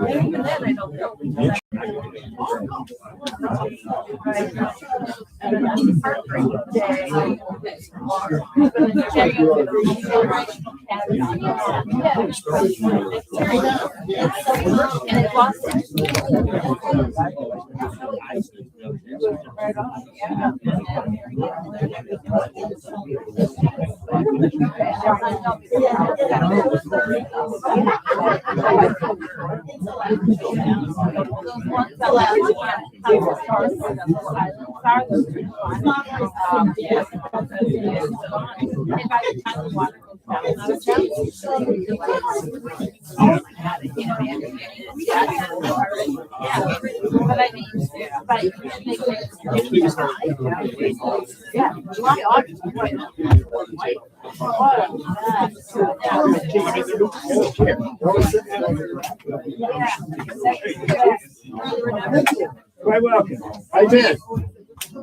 Even then, I don't know. And it lost it. But I mean, but you can make it. Yeah, July, August. Quite welcome. How you been?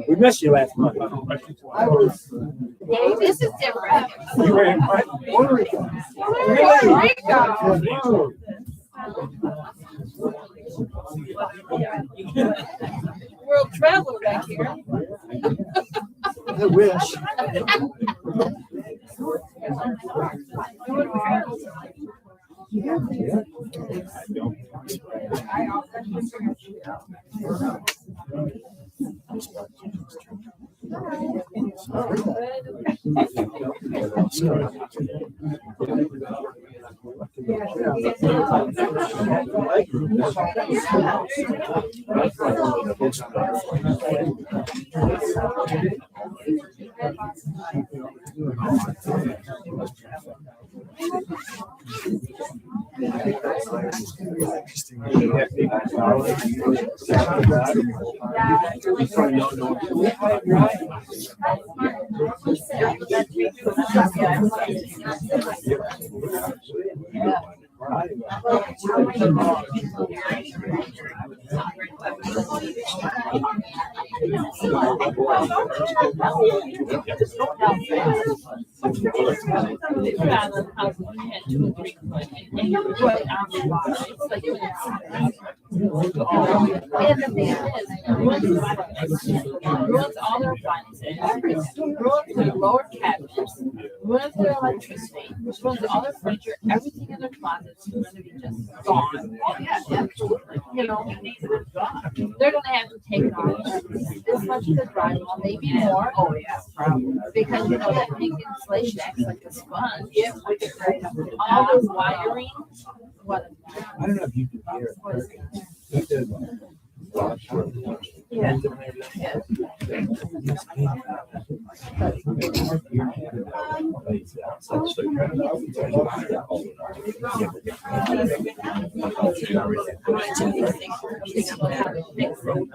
We missed you last month. Dave, this is different. You were in Puerto Rico. Puerto Rico. World traveler back here. I wish. Ruins all their appliances, ruins their lower cabinets, ruins their electricity, ruins all their furniture, everything in their closets is going to be just gone. Oh, yeah, absolutely. You know, they're going to have to take off this much of the drywall, maybe more. Oh, yeah, probably. Because, you know, that big insulation acts like a sponge. Yeah, we get right up. All the wiring. What? I don't know if you can hear it. Yeah.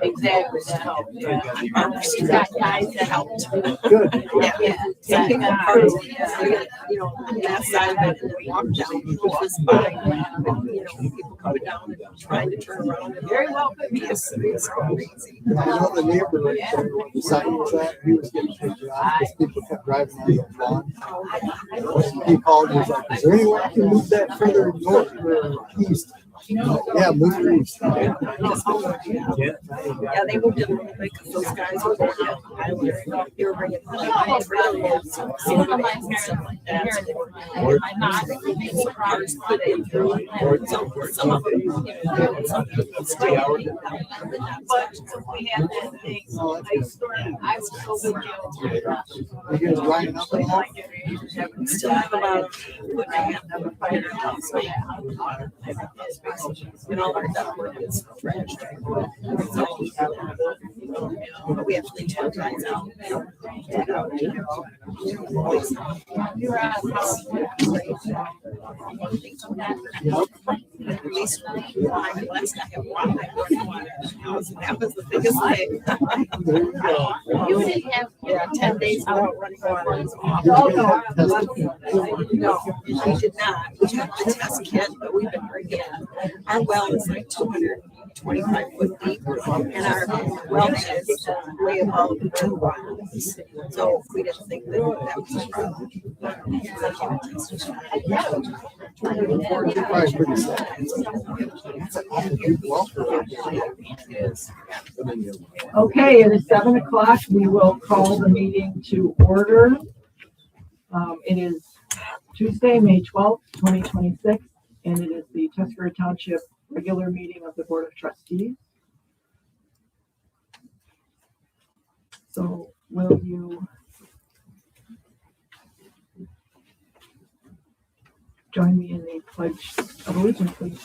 Exactly. She's got guys that helped. Good. Yeah. Taking apart, you know, that side of it and then walk down, which was fine. You know, people coming down and trying to turn around. And very well could be. It's crazy. I know the neighbor right there where the sign was at, he was getting kicked out because people kept driving on the lawn. He called, he was like, is there any way I can move that further north or east? Yeah, move east. Yeah, they moved it a little bit because those guys were going down the highway. They were bringing railroads, some of my parents like that. My mom cars put in through some of them. Some people stay out. But we had that thing. I was so good. You guys lining up and all? Still have about put my hand on the fire house. And all our ductwork is trashed. So we have to leave 10 times out. You're at least I'm blessed. I have water. I have water in the house, and that was the biggest thing. There you go. You didn't have, 10 days without running water is awful. No, we did not. We had the test kit, but we've been bringing our well is like 225 foot deep, and our well is way above the two wells. So we didn't think that was a problem. You're probably pretty sad. It's an awful deep well for Okay, it is 7 o'clock. We will call the meeting to order. It is Tuesday, May 12th, 2026, and it is the Tuscarora Township regular meeting of the Board of Trustees. So will you join me in the Pledge of Allegiance, please?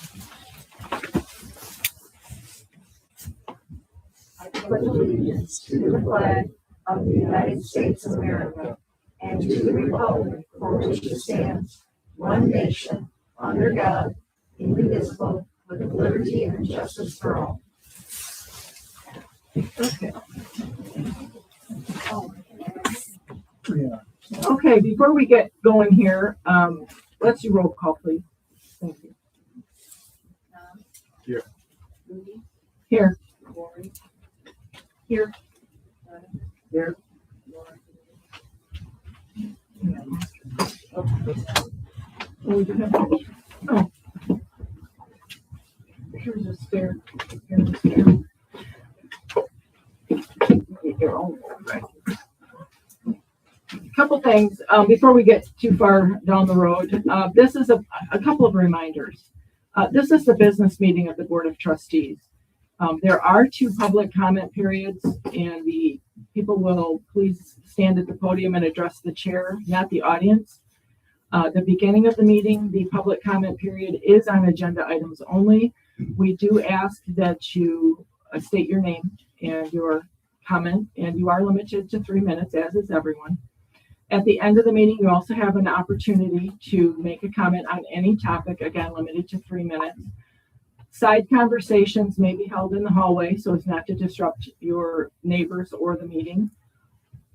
I pledge allegiance to the flag of the United States of America and to the republic for which it stands, one nation, under God, indivisible, with liberty and justice for all. Okay. Yeah. Okay, before we get going here, let's do roll call, please. Thank you. Here. Here. Here. Here. Oh. Here's a spare. Here's a spare. Get your own, right? Couple things before we get too far down the road. This is a couple of reminders. This is the business meeting of the Board of Trustees. There are 2 public comment periods, and the people will please stand at the podium and address the chair, not the audience. The beginning of the meeting, the public comment period is on agenda items only. We do ask that you state your name and your comment, and you are limited to 3 minutes, as is everyone. At the end of the meeting, you also have an opportunity to make a comment on any topic, again, limited to 3 minutes. Side conversations may be held in the hallway so as not to disrupt your neighbors or the meeting.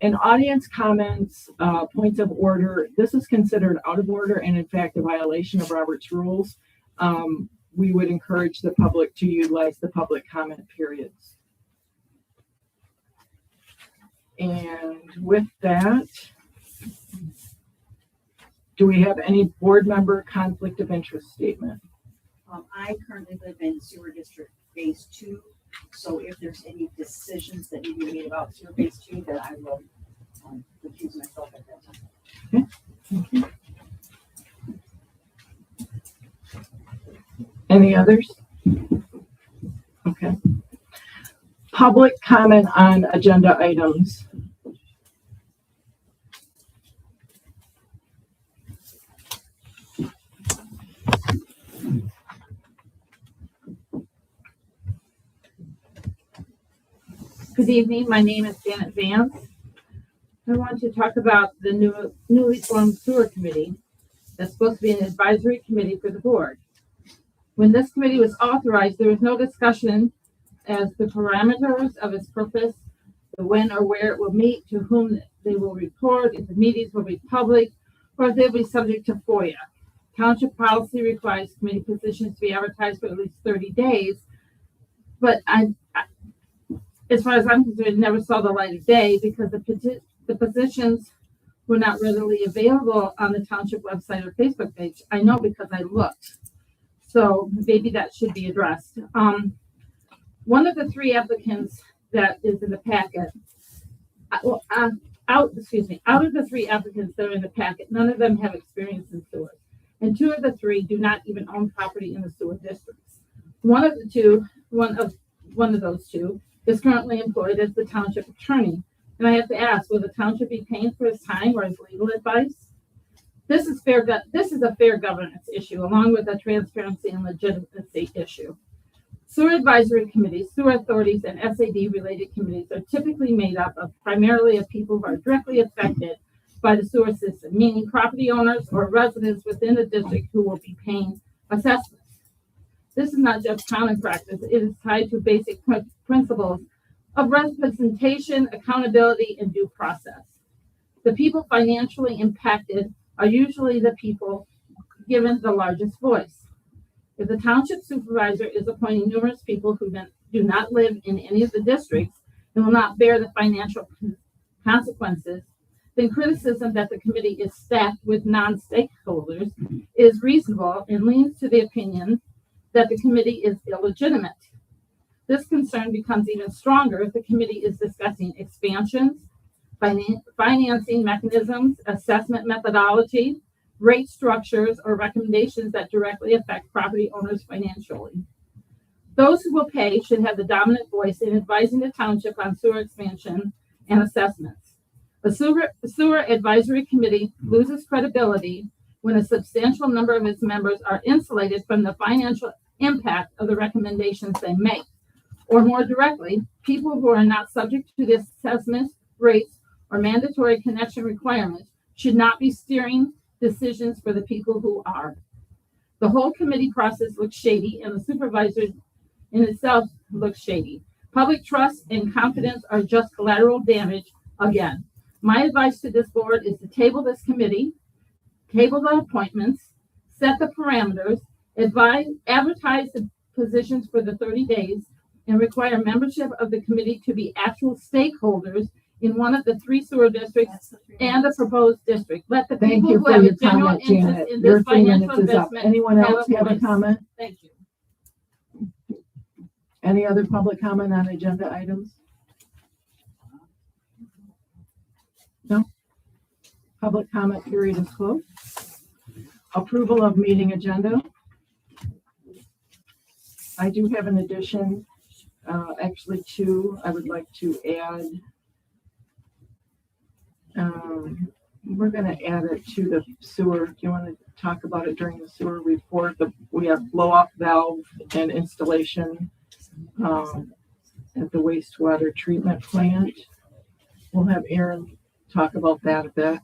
And audience comments, points of order, this is considered out of order and in fact a violation of Robert's rules. We would encourage the public to utilize the public comment periods. And with that, do we have any board member conflict of interest statement? I currently live in Sewer District Phase 2, so if there's any decisions that need to be made about Sewer Phase 2, then I will recuse myself at that time. Okay, thank you. Any others? Okay. Public comment on agenda items. Good evening, my name is Janet Vance. I want to talk about the newly formed sewer committee that's supposed to be an advisory committee for the board. When this committee was authorized, there was no discussion as the parameters of its purpose, the when or where it will meet, to whom they will report, if the meetings will be public, or if they'll be subject to FOIA. Township policy requires committee positions to be advertised for at least 30 days, but as far as I'm concerned, it never saw the light of day because the positions were not readily available on the township website or Facebook page. I know because I looked. So maybe that should be addressed. One of the 3 applicants that is in the packet, out of the 3 applicants that are in the packet, none of them have experience in sewers. And 2 of the 3 do not even own property in the sewer districts. One of those 2 is currently employed as the township attorney. And I have to ask, will the township be paying for his time or his legal advice? This is a fair governance issue, along with a transparency and legitimacy issue. Sewer advisory committees, sewer authorities, and SAD-related committees are typically made up of primarily of people who are directly affected by the sewer system, meaning property owners or residents within the district who will be paying assessments. This is not just common practice. It is tied to basic principles of representation, accountability, and due process. The people financially impacted are usually the people given the largest voice. If the township supervisor is appointing numerous people who do not live in any of the districts and will not bear the financial consequences, then criticism that the committee is staffed with non-stakeholders is reasonable and leans to the opinion that the committee is illegitimate. This concern becomes even stronger if the committee is discussing expansions, financing mechanisms, assessment methodology, rate structures, or recommendations that directly affect property owners financially. Those who will pay should have the dominant voice in advising the township on sewer expansion and assessments. A sewer advisory committee loses credibility when a substantial number of its members are insulated from the financial impact of the recommendations they make. Or more directly, people who are not subject to the assessments, rates, or mandatory connection requirements should not be steering decisions for the people who are. The whole committee process looks shady, and the supervisor in itself looks shady. Public trust and confidence are just collateral damage again. My advice to this board is to table this committee, table the appointments, set the parameters, advertise the positions for the 30 days, and require membership of the committee to be actual stakeholders in one of the 3 sewer districts and a proposed district. Let the Thank people you who for have your a genuine comment, interest Janet. in Your this 3 minutes financial is up. investment Anyone have else have a voice. comment? Thank you. Any other public comment on agenda items? No? Public comment period is closed. Approval of meeting agenda. I do have an addition, actually 2. I would like to add. We're going to add it to the sewer. Do you want to talk about it during the sewer report? We have blow-off valve and installation at the wastewater treatment plant. We'll have Aaron talk about that a bit.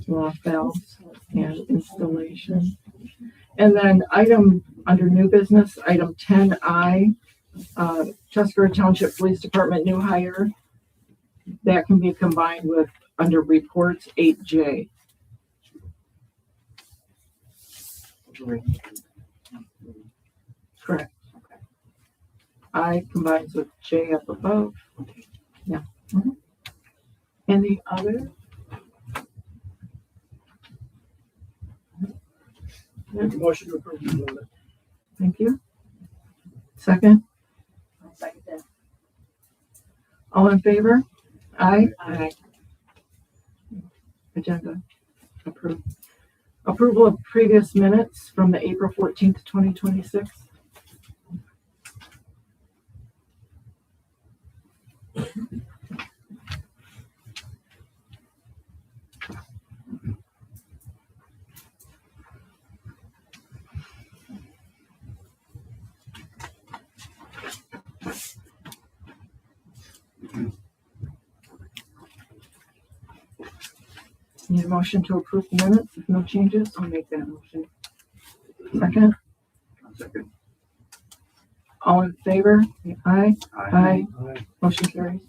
Blow-off valves and installation. And then item under new business, item 10I, Tuscarora Township Police Department new hire. That can be combined with under reports 8J. Correct. I combines with J up above. Yeah. Any other? Make a motion to approve the agenda. Thank you. Second, I'll second that. all in favor? Aye. Aye. Agenda approved. Approval of previous minutes from the April 14th, 2026. Need a motion to approve the minutes if no changes? I'll make that motion. Second, Second. all in favor? Aye. Aye. Aye. Motion carries.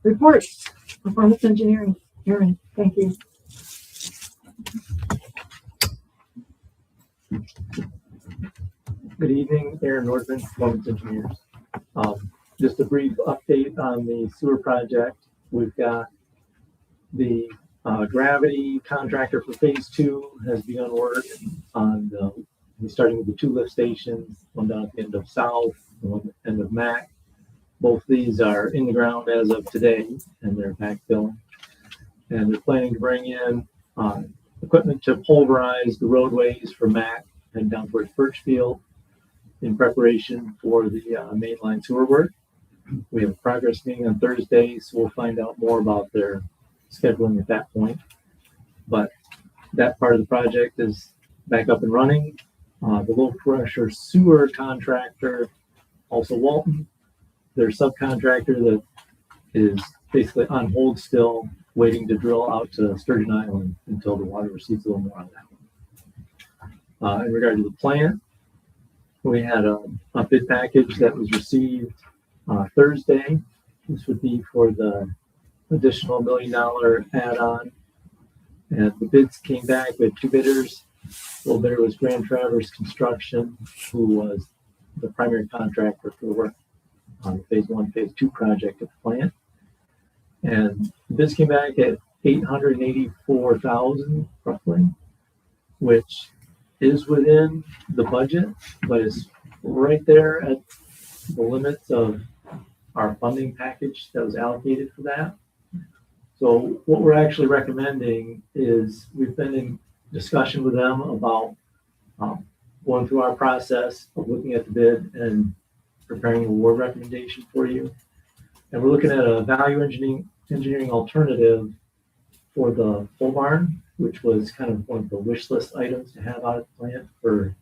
Reports, performance engineering. Aaron, thank you. Good evening, Aaron Northman, Performance Engineers. Just a brief update on the sewer project. We've got the gravity contractor for phase 2 has begun work on starting with the 2 lift stations, one down at the end of South, and one at the end of Mac. Both these are in the ground as of today, and they're backfilling. And they're planning to bring in equipment to pulverize the roadways for Mac and down towards Birchfield in preparation for the mainline sewer work. We have a progress meeting on Thursday, so we'll find out more about their scheduling at that point. But that part of the project is back up and running. The low pressure sewer contractor, also Walton, their subcontractor that is basically on hold still, waiting to drill out to Sturgeon Island until the water recedes a little more on that In regard to the plant, we had a bid package that was received Thursday. This would be for the additional $1 million add-on. And the bids came back with two bidders. Well, there was Grand Traverse Construction, who was the primary contractor for the work on the phase 1, phase 2 project of the plant. And the bids came back at $884,000 roughly, which is within the budget, but it's right there at the limits of our funding package that was allocated for that. So what we're actually recommending is we've been in discussion with them about going through our process of looking at the bid and preparing an award recommendation for you. And we're looking at a value engineering alternative for the pole barn, which was kind of one of the wish list items to have out at the plant for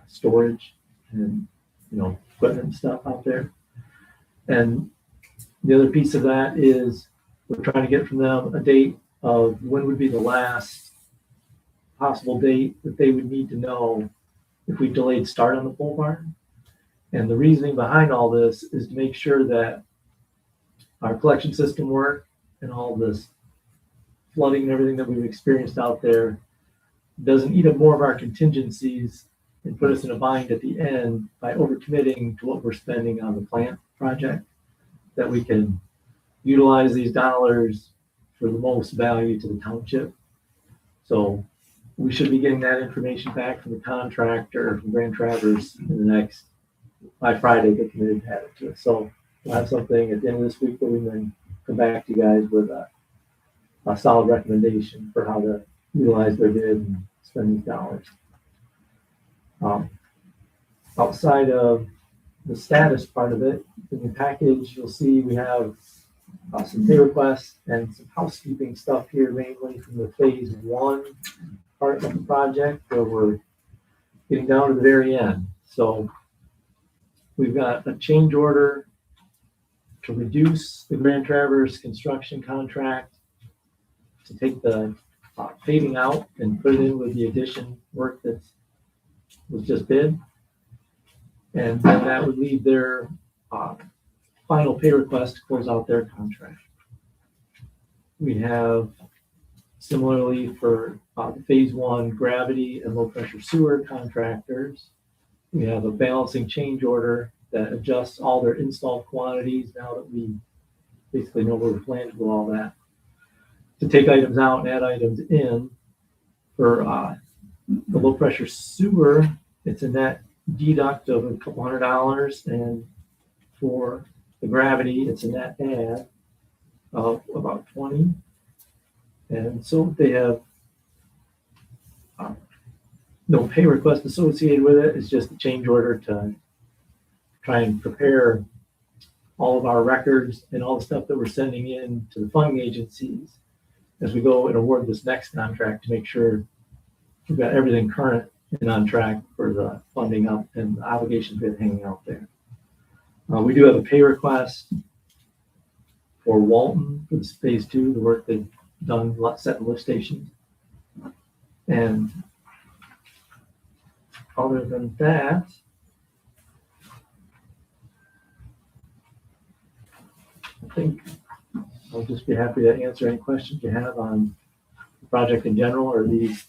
storage and, equipment and stuff out there. And the other piece of that is we're trying to get from them a date of when would be the last possible date that they would need to know if we delayed start on the pole barn. And the reasoning behind all this is to make sure that our collection system work and all this flooding and everything that we've experienced out there doesn't eat up more of our contingencies and put us in a bind at the end by overcommitting to what we're spending on the plant project, that we can utilize these dollars for the most value to the township. So we should be getting that information back from the contractor, from Grand Traverse, in the next, by Friday, get committed to have it to us. So we'll have something at the end of this week that we can come back to you guys with a solid recommendation for how to utilize their bid and spend these dollars. Outside of the status part of it, in the package, you'll see we have some pay requests and some housekeeping stuff here, mainly from the phase 1 part of the project, where we're getting down to the very end. So we've got a change order to reduce the Grand Traverse construction contract, to take the paving out and put it in with the addition work that was just bid. And then that would leave their final pay request to close out their contract. We have similarly for the phase 1 gravity and low pressure sewer contractors, we have a balancing change order that adjusts all their installed quantities now that we basically know where we plan to do all that, to take items out and add items in. For the low pressure sewer, it's a net deduct of a couple $100, and for the gravity, it's a net add of about 20. And so they have no pay request associated with it. It's just a change order to try and prepare all of our records and all the stuff that we're sending in to the funding agencies as we go and award this next contract, to make sure we've got everything current and on track for the funding up and the obligations we have hanging out there. We do have a pay request for Walton for this phase 2, the work they've done, set lift stations. And other than that, I think I'll just be happy to answer any questions you have on the project in general or these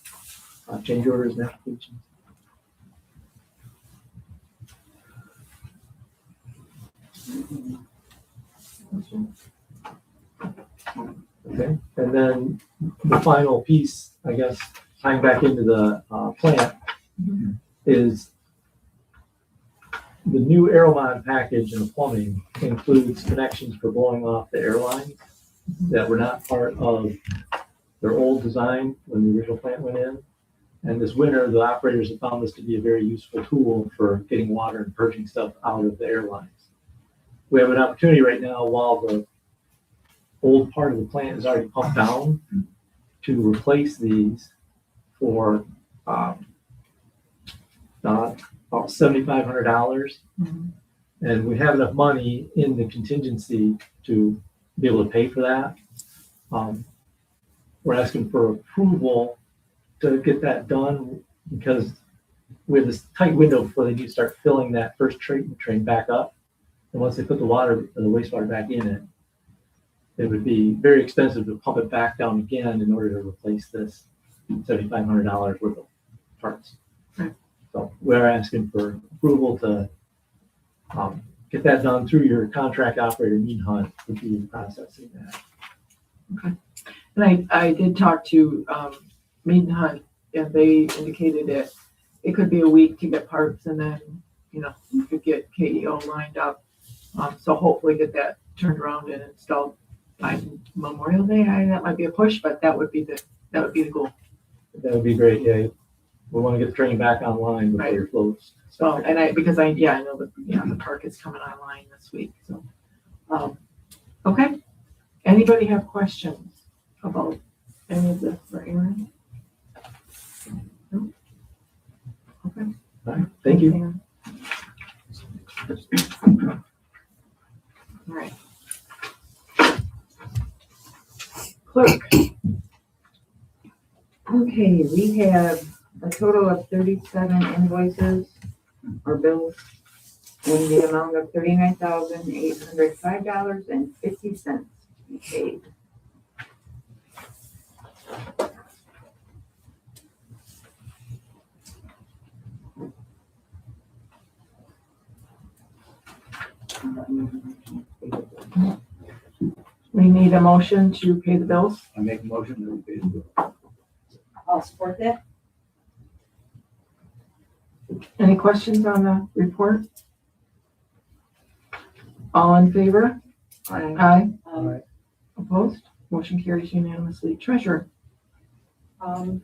change orders and applications. Okay, and then the final piece, I guess, tying back into the plant, is the new Aeromod package in the plumbing includes connections for blowing off the airlines that were not part of their old design when the original plant went in. And this winter, the operators have found this to be a very useful tool for getting water and purging stuff out of the airlines. We have an opportunity right now, while the old part of the plant is already pumped down, to replace these for about $7,500. And we have enough money in the contingency to be able to pay for that. We're asking for approval to get that done, because we have this tight window before they need to start filling that first treatment train back up. And once they put the wastewater back in it, it would be very expensive to pump it back down again in order to replace this $7,500 worth of parts. Right. So we're asking for approval to get that done through your contract operator, Mead Hunt, would be processing that. And I did talk to Mead Hunt, and they indicated that it could be a week to get parts, and then, you know, you could get KEO lined up. So hopefully get that turned around and installed by Memorial Day. That might be a push, but that would be the goal. That would be great, yeah. We want to get the train back online before you're closed. So, and I know that, the park is coming online this week, so. Okay. Anybody have questions about any of this for Aaron? No? Okay. All right, thank you. All right. Clerk. Okay, we have a total of 37 invoices or bills in the amount of $39,805.50 paid. We need a motion to pay the bills. I make a motion that we pay the bill. I'll support that. Any questions on the report? All in favor? Aye. Opposed? Motion carries unanimously. Treasurer. Bank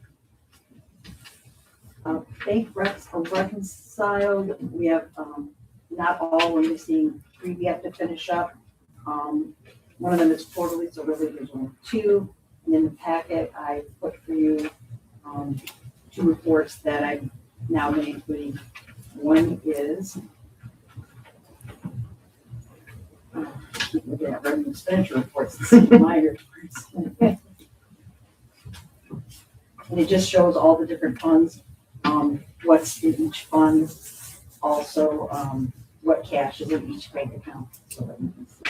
recs are reconciled. We have, not all, we're missing 3 we have to finish up. One of them is quarterly, so really there's only 2. And in the packet, I put for you, 2 reports that I'm now including. One is, looking at revenue expenditure reports, my reports. And it just shows all the different funds, what's in each fund, also what cash is in each bank account. So that you can see.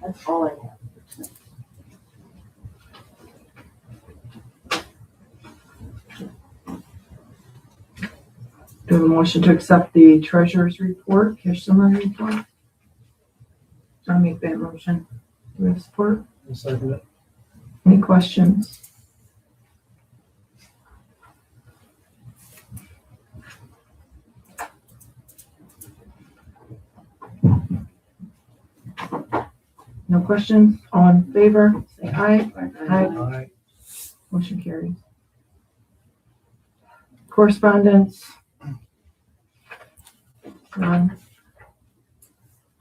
That's all I have. Do we have a motion to accept the treasurer's report, cash summary report? I'll make that motion. Do we have support? I'll second it. Any questions? No questions? All in favor, say aye. Aye. Motion carries. Correspondence. None.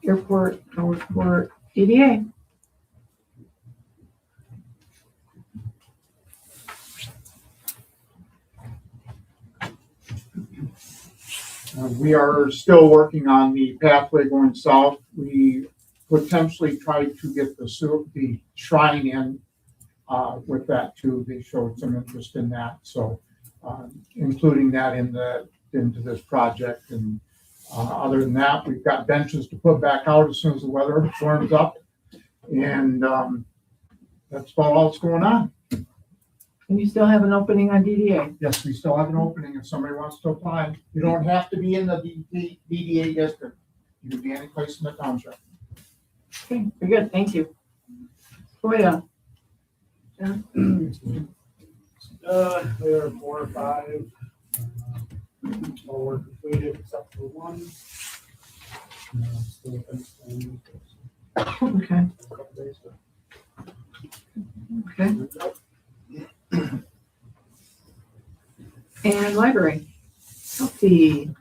Airport, no report. DDA. We are still working on the pathway going south. We potentially tried to get the shrine in with that too. They showed some interest in that, so including that into this project. And other than that, we've got benches to put back out as soon as the weather warms up, and that's about all that's going on. And you still have an opening on DDA? Yes, we still have an opening if somebody wants to apply. You don't have to be in the DDA district. You can be any place in the township. Okay, very good, thank you. Oh, yeah. There are 4 or 5. All were completed except for one. Still finished Okay, a couple days ago. okay. And library. Let's see.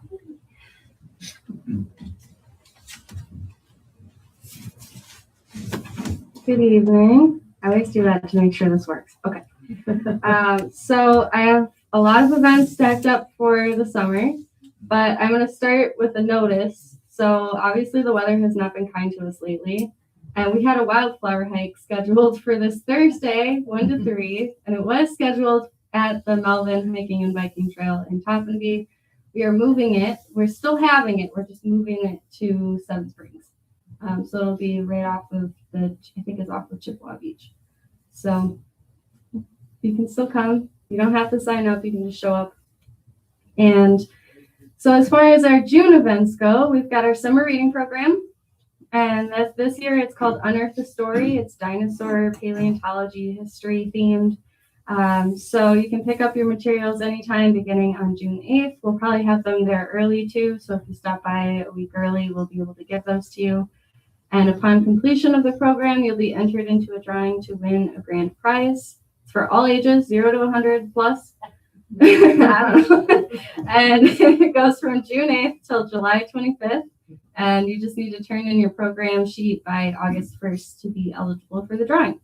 Good evening. I always do that to make sure this works. Okay. So I have a lot of events stacked up for the summer, but I'm going to start with a notice. So obviously the weather has not been kind to us lately. And we had a wildflower hike scheduled for this Thursday, 1 to 3, and it was scheduled at the Melvin Hiking and Biking Trail in Toppinby. We are moving it. We're still having it. We're just moving it to Seven Springs. So it'll be right off of I think it's off of Chippewa Beach. So you can still come. You don't have to sign up. You can just show up. And so as far as our June events go, we've got our summer reading program. And this year it's called Unearth the Story. It's dinosaur paleontology history themed. So you can pick up your materials anytime beginning on June 8th. We'll probably have them there early too. So if you stop by a week early, we'll be able to get those to you. And upon completion of the program, you'll be entered into a drawing to win a grand prize. It's for all ages, 0 to 100 plus. I don't know. And it goes from June 8th till July 25th. And you just need to turn in your program sheet by August 1st to be eligible for the drawing.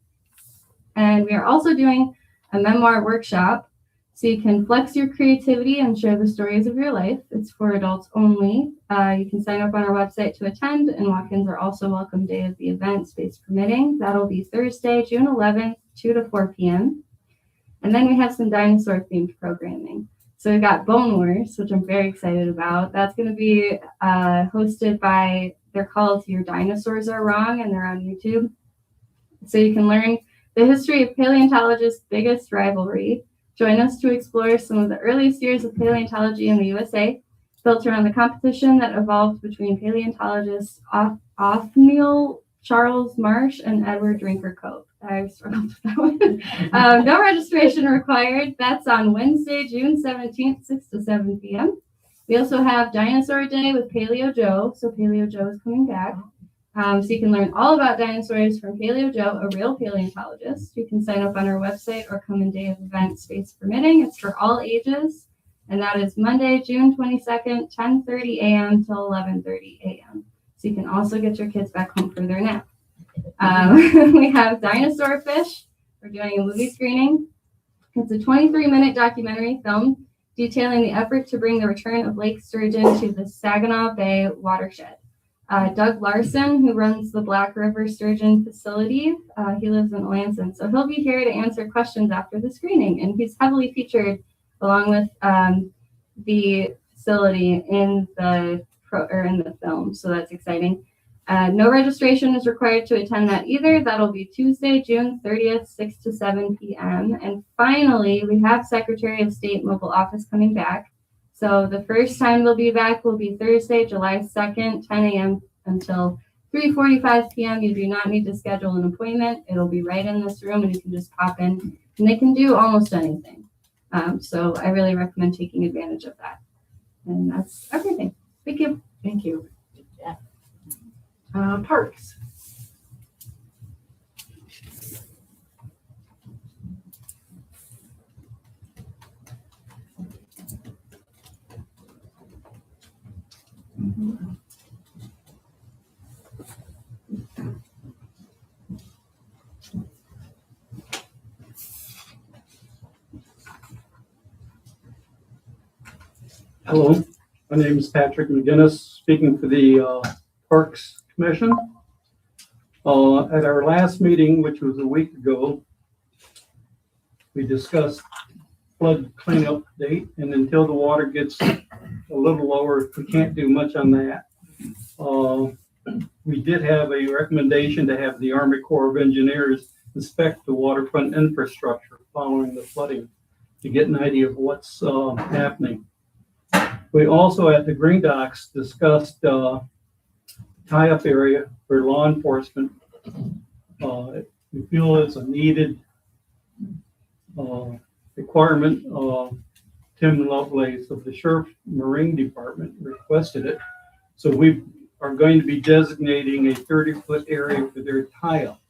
And we are also doing a memoir workshop, so you can flex your creativity and share the stories of your life. It's for adults only. You can sign up on our website to attend, and walk-ins are also welcome day of the event, space permitting. That'll be Thursday, June 11th, 2 to 4 p.m. And then we have some dinosaur-themed programming. So we've got Bone Wars, which I'm very excited about. That's going to be hosted by, they're called Your Dinosaurs Are Wrong, and they're on YouTube. So you can learn the history of paleontologists' biggest rivalry. Join us to explore some of the earliest years of paleontology in the USA, built around the competition that evolved between paleontologists Othniel Charles Marsh and Edward Drinker Cope. I struggled with that one. No registration required. That's on Wednesday, June 17th, 6 to 7 p.m. We also have Dinosaur Day with Paleo Joe. So Paleo Joe is coming back. So you can learn all about dinosaurs from Paleo Joe, a real paleontologist. You can sign up on our website or come in day of event, space permitting. It's for all ages. And that is Monday, June 22nd, 10:30 a.m. till 11:30 a.m. So you can also get your kids back home for their nap. We have Dinosaur Fish. We're doing a movie screening. It's a 23-minute documentary film detailing the effort to bring the return of Lake Sturgeon to the Saginaw Bay watershed. Doug Larson, who runs the Black River Sturgeon facility, he lives in Lansing, so he'll be here to answer questions after the screening, and he's heavily featured along with the facility in the film, so that's exciting. No registration is required to attend that either. That'll be Tuesday, June 30th, 6 to 7 p.m. And finally, we have Secretary of State mobile office coming back. So the first time they'll be back will be Thursday, July 2nd, 10 a.m. until 3:45 p.m. You do not need to schedule an appointment. It'll be right in this room, and you can just pop in, and they can do almost anything. So I really recommend taking advantage of that. And that's everything. Thank you. Thank you. Parks. Hello, my name is Patrick McGinnis, speaking for the Parks Commission. At our last meeting, which was a week ago, we discussed flood cleanup date, and until the water gets a little lower, we can't do much on that. We did have a recommendation to have the Army Corps of Engineers inspect the waterfront infrastructure following the flooding to get an idea of what's happening. We also at the Green Docks discussed tie-up area for law enforcement. We feel it's a needed requirement. Tim Lovelace of the Sheriff Marine Department requested it. So we are going to be designating a 30-foot area for their tie-up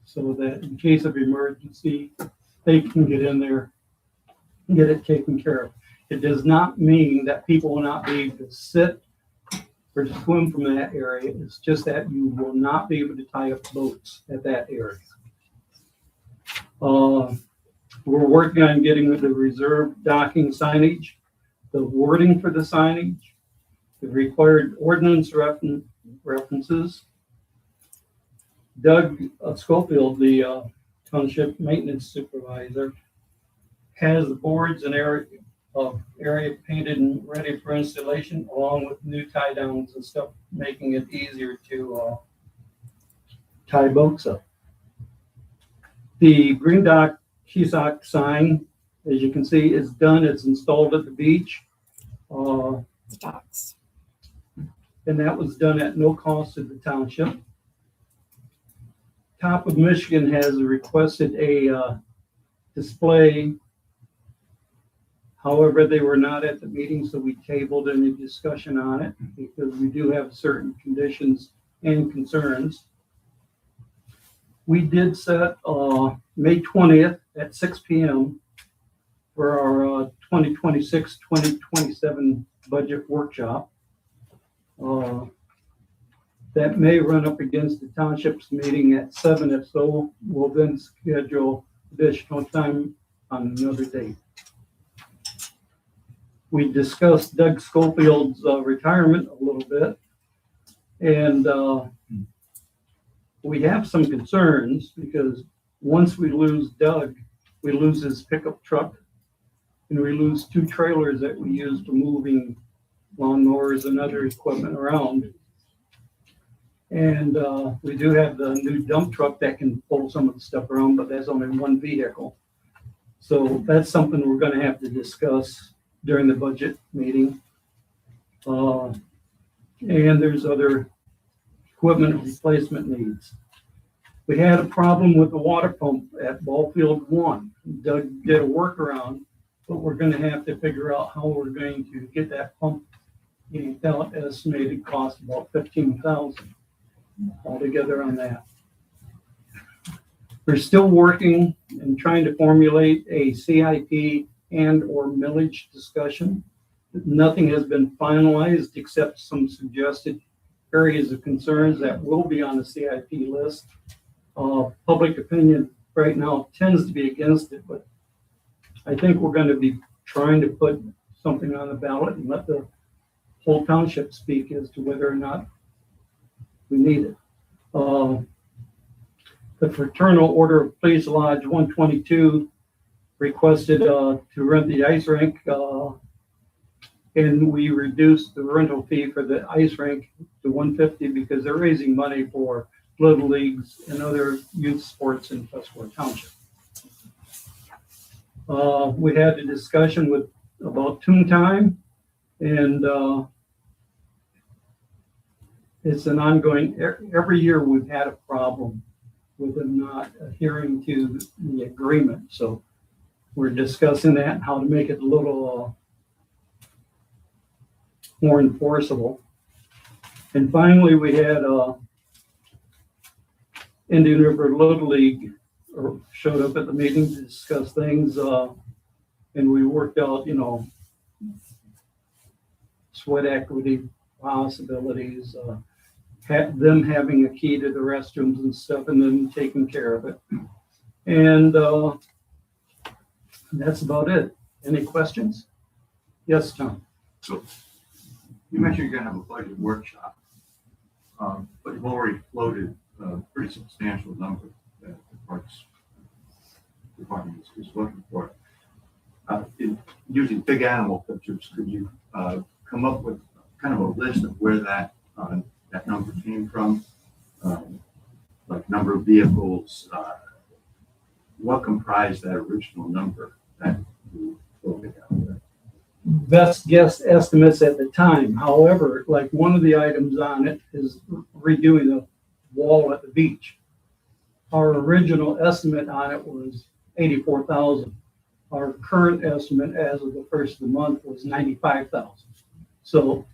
so that in case of emergency, they can get in there and get it taken care of. It does not mean that people will not be able to sit or swim from that area. It's just that you will not be able to tie up boats at that area. We're working on getting the reserve docking signage, the wording for the signage, the required ordinance references. Doug Schofield, the township maintenance supervisor, has the boards and area painted and ready for installation, along with new tie downs and stuff, making it easier to tie boats up. The Green Dock Keysok sign, as you can see, is done. It's installed at the beach. Docks. And that was done at no cost to the township. Top of Michigan has requested a display. However, they were not at the meeting, so we tabled any discussion on it because we do have certain conditions and concerns. We did set May 20th at 6 p.m. for our 2026-2027 budget workshop. That may run up against the township's meeting at 7. If so, we'll then schedule additional time on another date. We discussed Doug Schofield's retirement a little bit, and we have some concerns because once we lose Doug, we lose his pickup truck, and we lose 2 trailers that we use for moving lawnmowers and other equipment around. And we do have the new dump truck that can pull some of the stuff around, but that's only 1 vehicle. So that's something we're going to have to discuss during the budget meeting. And there's other equipment replacement needs. We had a problem with the water pump at ball field 1. Doug did a workaround, but we're going to have to figure out how we're going to get that pump. He estimated cost about $15,000 altogether on that. We're still working and trying to formulate a CIP and or millage discussion. Nothing has been finalized except some suggested areas of concerns that will be on the CIP list. Public opinion right now tends to be against it, but I think we're going to be trying to put something on the ballot and let the whole township speak as to whether or not we need it. The Fraternal Order of Police Lodge 122 requested to rent the ice rink, and we reduced the rental fee for the ice rink to $150 because they're raising money for little leagues and other youth sports in Tuscarora Township. We had a discussion about tune time, and it's an ongoing, every year we've had a problem with them not adhering to the agreement. So we're discussing that and how to make it a little more enforceable. And finally, we had Indian River Little League showed up at the meeting to discuss things, and we worked out, sweat equity possibilities, them having a key to the restrooms and stuff, and then taking care of it. And that's about it. Any questions? Yes, Tom. So you mentioned you're going to have a budget workshop, but you've already floated a pretty substantial number that the Parks Department is looking for. Using big animal pictures, could you come up with kind of a list of where that number came from, like number of vehicles, what comprised that original number that you floated out there? Best guess estimates at the time. However, like one of the items on it is redoing the wall at the beach. Our original estimate on it was $84,000. Our current estimate as of the first of the month was $95,000. So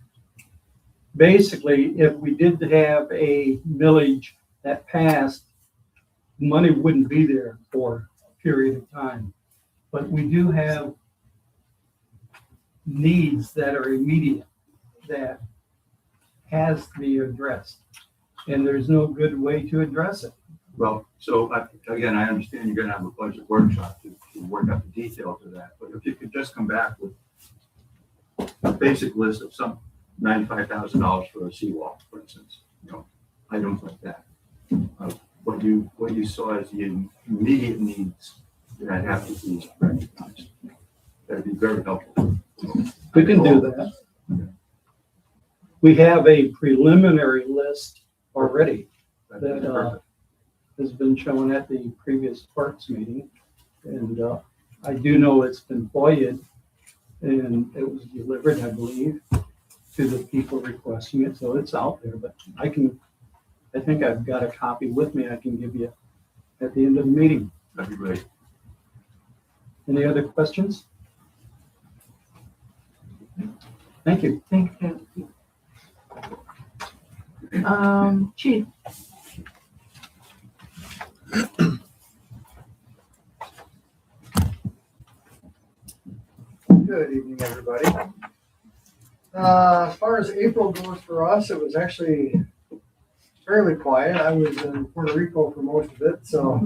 basically, if we did have a millage that passed, money wouldn't be there for a period of time. But we do have needs that are immediate that has to be addressed. And there's no good way to address it. Well, so again, I understand you're going to have a budget workshop to work out the details of that. But if you could just come back with a basic list of some $95,000 for a seawall, for instance, items like that. What you saw as the immediate needs that have to be recognized. That'd be very helpful. We can do that. We have a preliminary list already that has been shown at the previous parks meeting. And I do know it's been FOIA'd and it was delivered, I believe, to the people requesting it. So it's out there, but I think I've got a copy with me I can give you at the end of the meeting. That'd be great. Any other questions? Thank you. Thank you. Chief. Good evening, everybody. As far as April goes for us, it was actually fairly quiet. I was in Puerto Rico for most of it, so.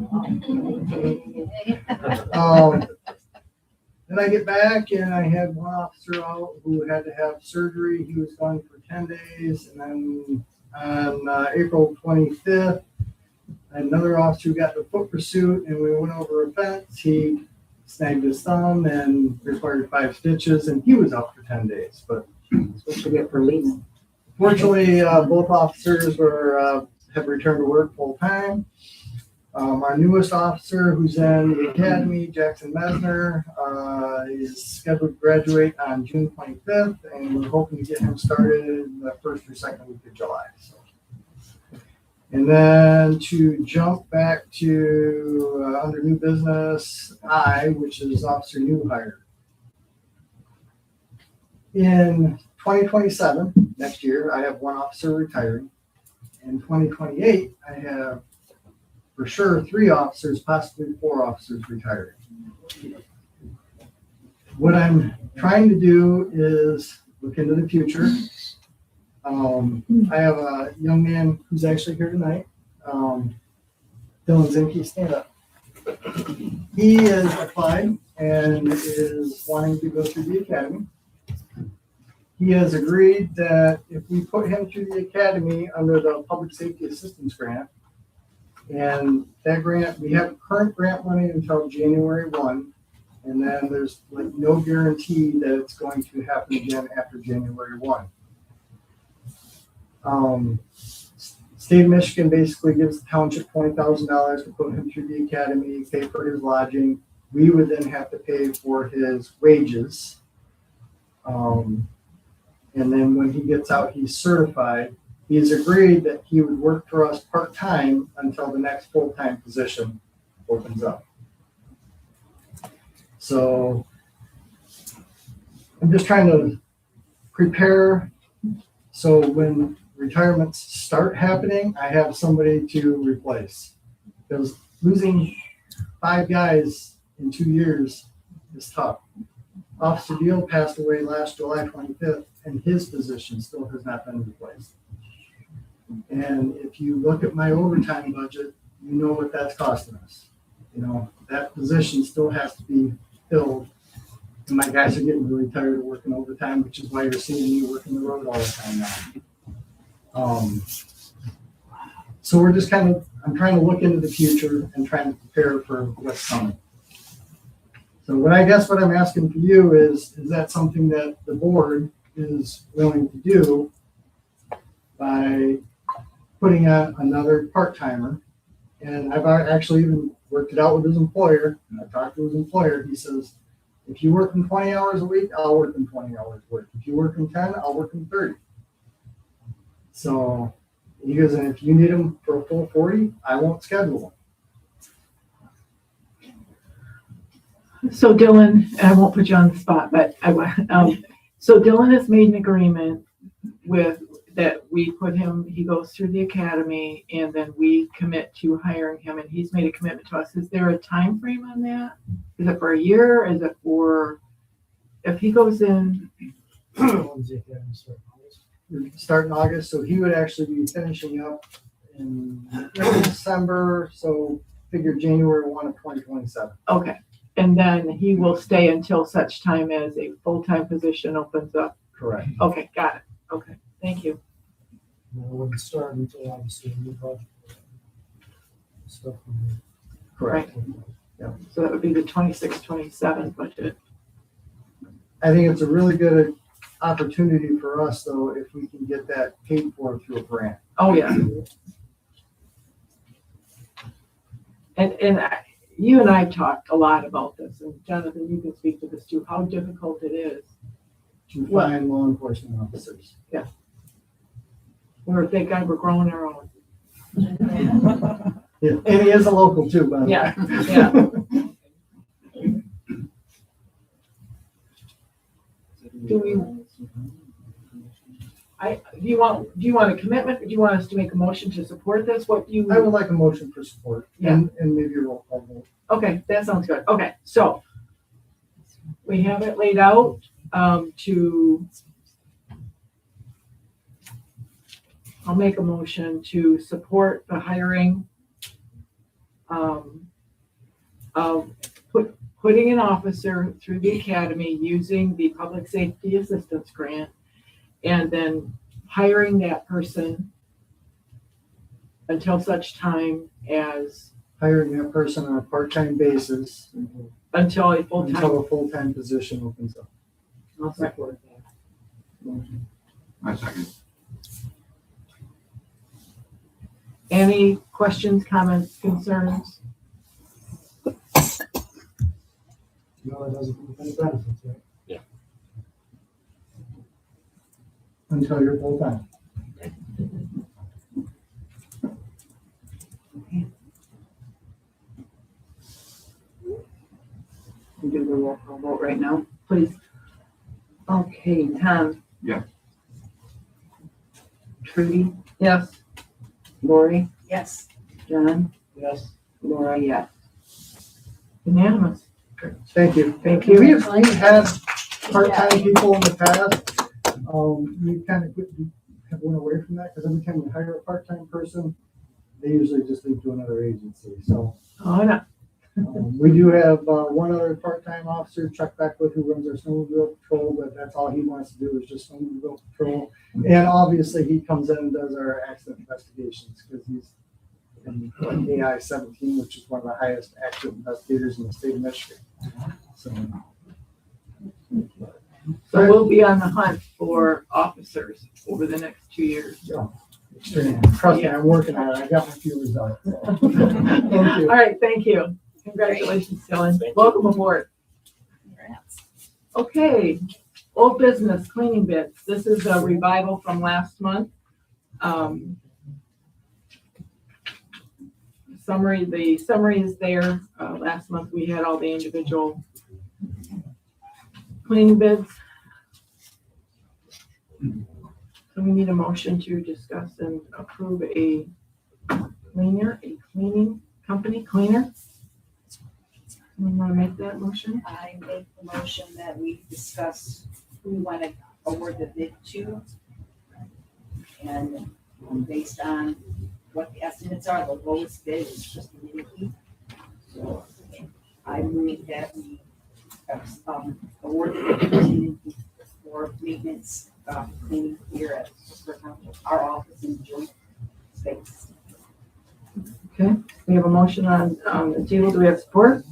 Then I get back and I had one officer out who had to have surgery. He was gone for 10 days. And then on April 25th, I had another officer who got in a foot pursuit and we went over a fence. He snagged his thumb and required 5 stitches and he was out for 10 days. But What you get for leaving? fortunately, both officers have returned to work full time. Our newest officer, who's in the academy, Jackson Mesner, is scheduled to graduate on June 25th, and we're hoping to get him started in the first or second week of July. So. And then to jump back to under new business I, which is officer new hire. In 2027, next year, I have one officer retiring. In 2028, I have for sure 3 officers, possibly 4 officers retiring. What I'm trying to do is look into the future. I have a young man who's actually here tonight. Dylan Zinke, stand up. He has applied and is wanting to go through the academy. He has agreed that if we put him through the academy under the Public Safety Assistance Grant, and that grant, we have current grant money until January 1, and then there's like no guarantee that it's going to happen again after January 1. State of Michigan basically gives the township $20,000 to put him through the academy, pay for his lodging. We would then have to pay for his wages. And then when he gets out, he's certified. He's agreed that he would work for us part-time until the next full-time position opens up. So I'm just trying to prepare so when retirements start happening, I have somebody to replace. Because losing 5 guys in 2 years is tough. Officer Deal passed away last July 25th, and his position still has not been replaced. And if you look at my overtime budget, you know what that's costing us. You know, that position still has to be filled. And my guys are getting really tired of working overtime, which is why you're seeing me working the road all the time now. So we're just I'm trying to look into the future and trying to prepare for what's coming. So what I'm asking for you is that something that the board is willing to do by putting out another part-timer? And I've actually even worked it out with his employer. I talked to his employer. He says, if you work in 20 hours a week, I'll work in 20 hours a week. If you work in 10, I'll work in 30. So he goes, and if you need him for a full 40, I won't schedule him. So Dylan, I won't put you on the spot, but so Dylan has made an agreement with that we put him, he goes through the academy and then we commit to hiring him and he's made a commitment to us. Is there a time frame on that? Is it for a year? Is it for, if he goes in? Start in August, so he would actually be finishing up in December, so figure January 1 of 2027. Okay, and then he will stay until such time as a full-time position opens up? Correct. Okay, got it. Okay, thank you. I wouldn't start until obviously a new project. Stuff. Correct. So that would be the 26-27 budget. I think it's a really good opportunity for us, though, if we can get that paid for through a grant. Oh, yeah. And you and I talked a lot about this, and Jonathan, you can speak to this too, how difficult it is. To find law enforcement officers. We're, thank God we're growing our own. Yeah, and he is a local too, by the way. Yeah. Do you want a commitment, or do you want us to make a motion to support this? What do you? I would like a motion for support and maybe a roll call vote. Okay, that sounds good. Okay, so we have it laid out, I'll make a motion to support the hiring of putting an officer through the academy using the public safety assistance grant, and then hiring that person until such time as Hiring that person on a part-time basis until a full-time. until a full-time position opens up. I'll support that. I second. Any questions, comments, concerns? No, it doesn't have any benefits, right? Yeah. Until you're full-time. We do the roll call vote right now. Please. Okay, Tom. Yeah. Trudy, Yes. Lori, Yes. John, Yes. Laura, yes. Unanimous. Thank you. Thank you. We've had part-time people in the past. We kind of have went away from that because every time we hire a part-time person, they usually just leave to another agency. So Oh, no. we do have one other part-time officer, Chuck Beckwith, who runs our snowmobile patrol, but that's all he wants to do is just snowmobile patrol. And obviously he comes in and does our accident investigations because he's in AI 17, which is one of the highest accident investigators in the state of Michigan. So We'll be on the hunt for officers over the next 2 years. trust me, I'm working on it. I got my feelers out. Thank All you. right, thank you. Congratulations, Dylan. Thank you. Welcome aboard. Okay, old business cleaning bids. This is a revival from last month. The summary is there. Last month we had all the individual cleaning bids. So we need a motion to discuss and approve a cleaning company cleaner. Someone want to make that motion? I make the motion that we discuss who we want to award the bid to. And based on what the estimates are, the lowest bid is just a minute. So I move that we award the bid to for maintenance, cleaning here at our office in joint space. Okay, we have a motion on the table. Do we have support?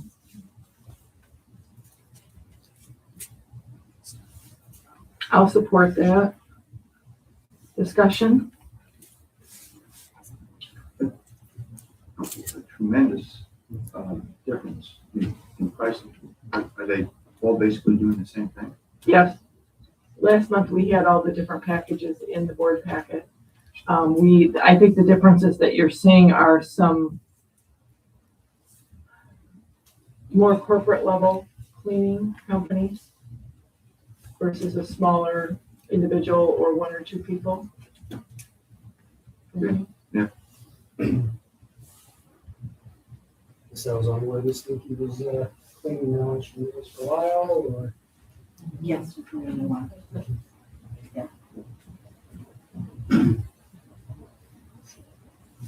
I'll support that. Discussion? It's a tremendous difference in pricing. Are they all basically doing the same thing? Yes. Last month, we had all the different packages in the board packet. I think the differences that you're seeing are some more corporate level cleaning companies versus a smaller individual or one or two people. Okay. Yeah. So I was on where this think he was cleaning now, and she was for a while, or? Yes, we really want.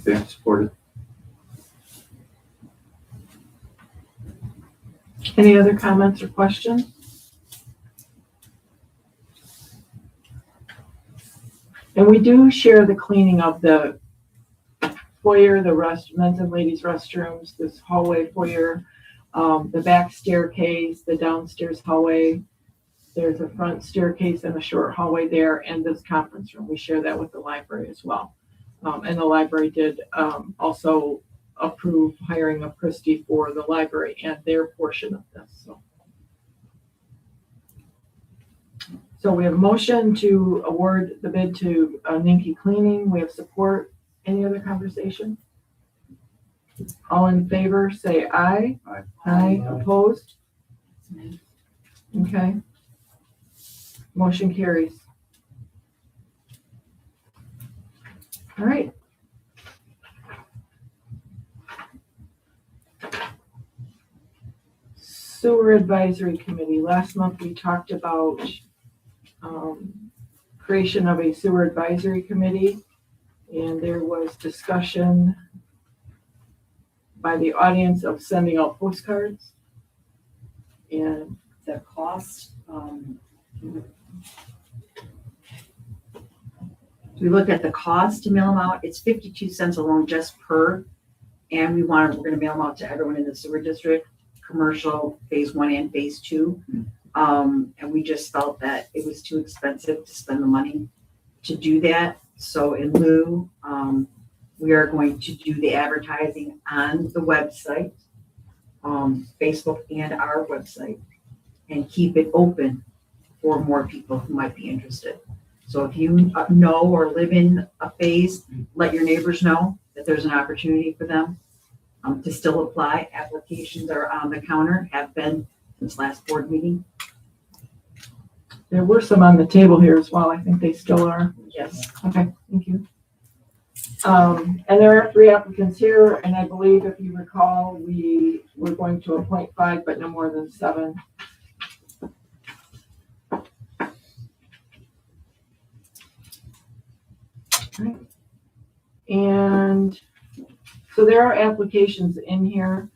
Yeah, supported. Any other comments or questions? And we do share the cleaning of the foyer, the men's and ladies' restrooms, this hallway foyer. the back staircase, the downstairs hallway. There's a front staircase and a short hallway there, and this conference room. We share that with the library as well. And the library did also approve hiring of Christie for the library and their portion of this. So we have a motion to award the bid to Ninky Cleaning. We have support. Any other conversation? All in favor, say aye. Aye. Aye. Opposed? Okay. Motion carries. All right. Sewer Advisory Committee. Last month we talked about creation of a sewer advisory committee, and there was discussion by the audience of sending out postcards. And The cost, we looked at the cost to mail them out. It's 52 cents alone just per. And we're gonna mail them out to everyone in the sewer district, commercial, phase 1 and phase 2. And we just felt that it was too expensive to spend the money to do that. So in lieu, we are going to do the advertising on the website, Facebook and our website, and keep it open for more people who might be interested. So if you know or live in a phase, let your neighbors know that there's an opportunity for them to still apply. Applications are on the counter, have been since last board meeting. there were some on the table here as well. I think they still are. Yes. Okay, thank you. And there are 3 applicants here, and I believe if you recall, we were going to appoint 5, but no more than 7. Right. And so there are applications in here.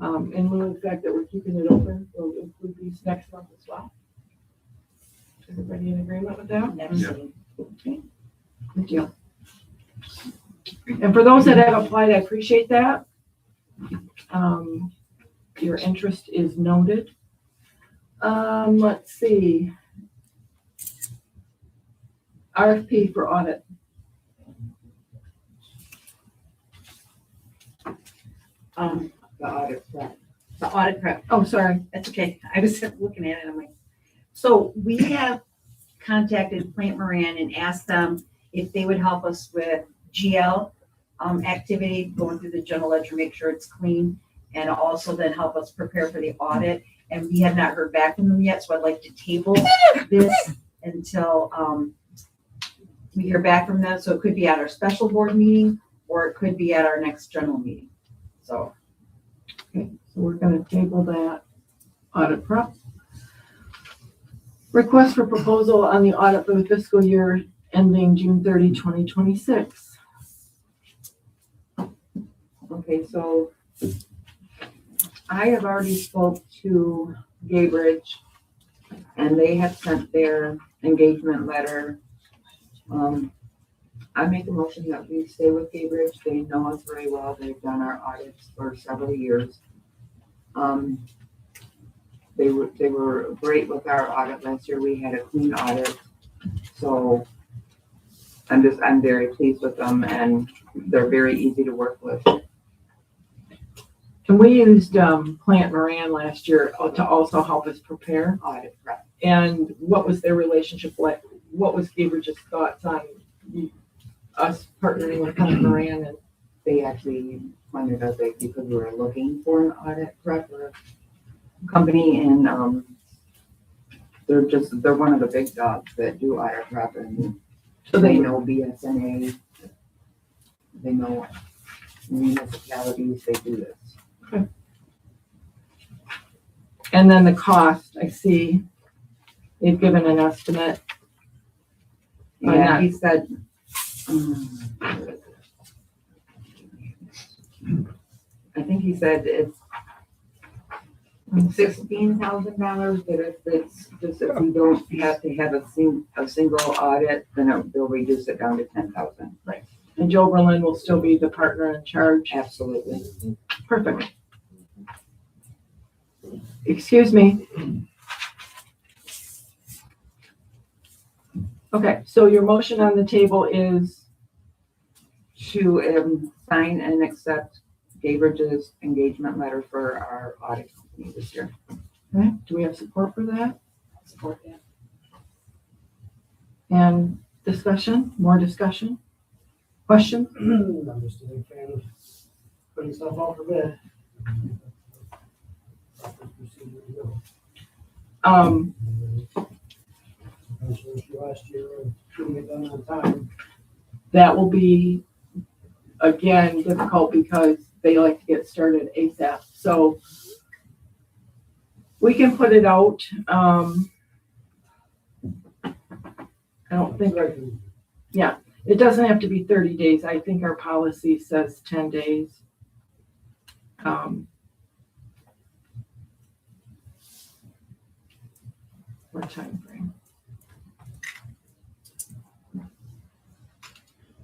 In lieu of the fact that we're keeping it open, we'll include these next month as well. Everybody in agreement with that? Absolutely. Okay. Good deal. And for those that have applied, I appreciate that. Your interest is noted. Let's see. RFP for audit. The audit prep. The audit prep. Oh, sorry. That's okay. I was looking at it. I'm like, so we have contacted Plant Moran and asked them if they would help us with GL activity, going through the general ledger, make sure it's clean, and also then help us prepare for the audit. And we have not heard back from them yet, so I'd like to table this until we hear back from them. So it could be at our special board meeting, or it could be at our next general meeting. So. Okay, so we're going to table that audit prep. Request for proposal on the audit for the fiscal year ending June 30, 2026. Okay, so I have already spoke to Gaybridge, and they have sent their engagement letter. I make a motion that we stay with Gaybridge. They know us very well. They've done our audits for several years. They were great with our audit last year. We had a clean audit. So I'm very pleased with them, and they're very easy to work with. And we used Plant Moran last year to also help us prepare. Audit prep. And what was their relationship like? What was Gaybridge's thoughts on us partnering with Plant Moran? And They actually pointed us out because we were looking for an audit prep or company, and they're one of the big dogs that do audit prep, and so they know BSNA, they know municipalities, they do this. Okay. And then the cost, I see they've given an estimate. Yeah, he said, I think he said it's $16,000, but if it's just, if we don't have to have a single audit, then they'll reduce it down to 10,000. Right. And Joe Berlin will still be the partner in charge. Absolutely. Perfect. Excuse me. Okay, so your motion on the table is, To sign and accept Gaybridge's engagement letter for our audit company this year. okay, do we have support for that? Support that. And discussion, more discussion? Question? I'm just a big fan of putting stuff out for bid. I was with you last year and couldn't get done on time. That will be, again, difficult because they like to get started ASAP. So we can put it out. I don't think, it doesn't have to be 30 days. I think our policy says 10 days. What time frame?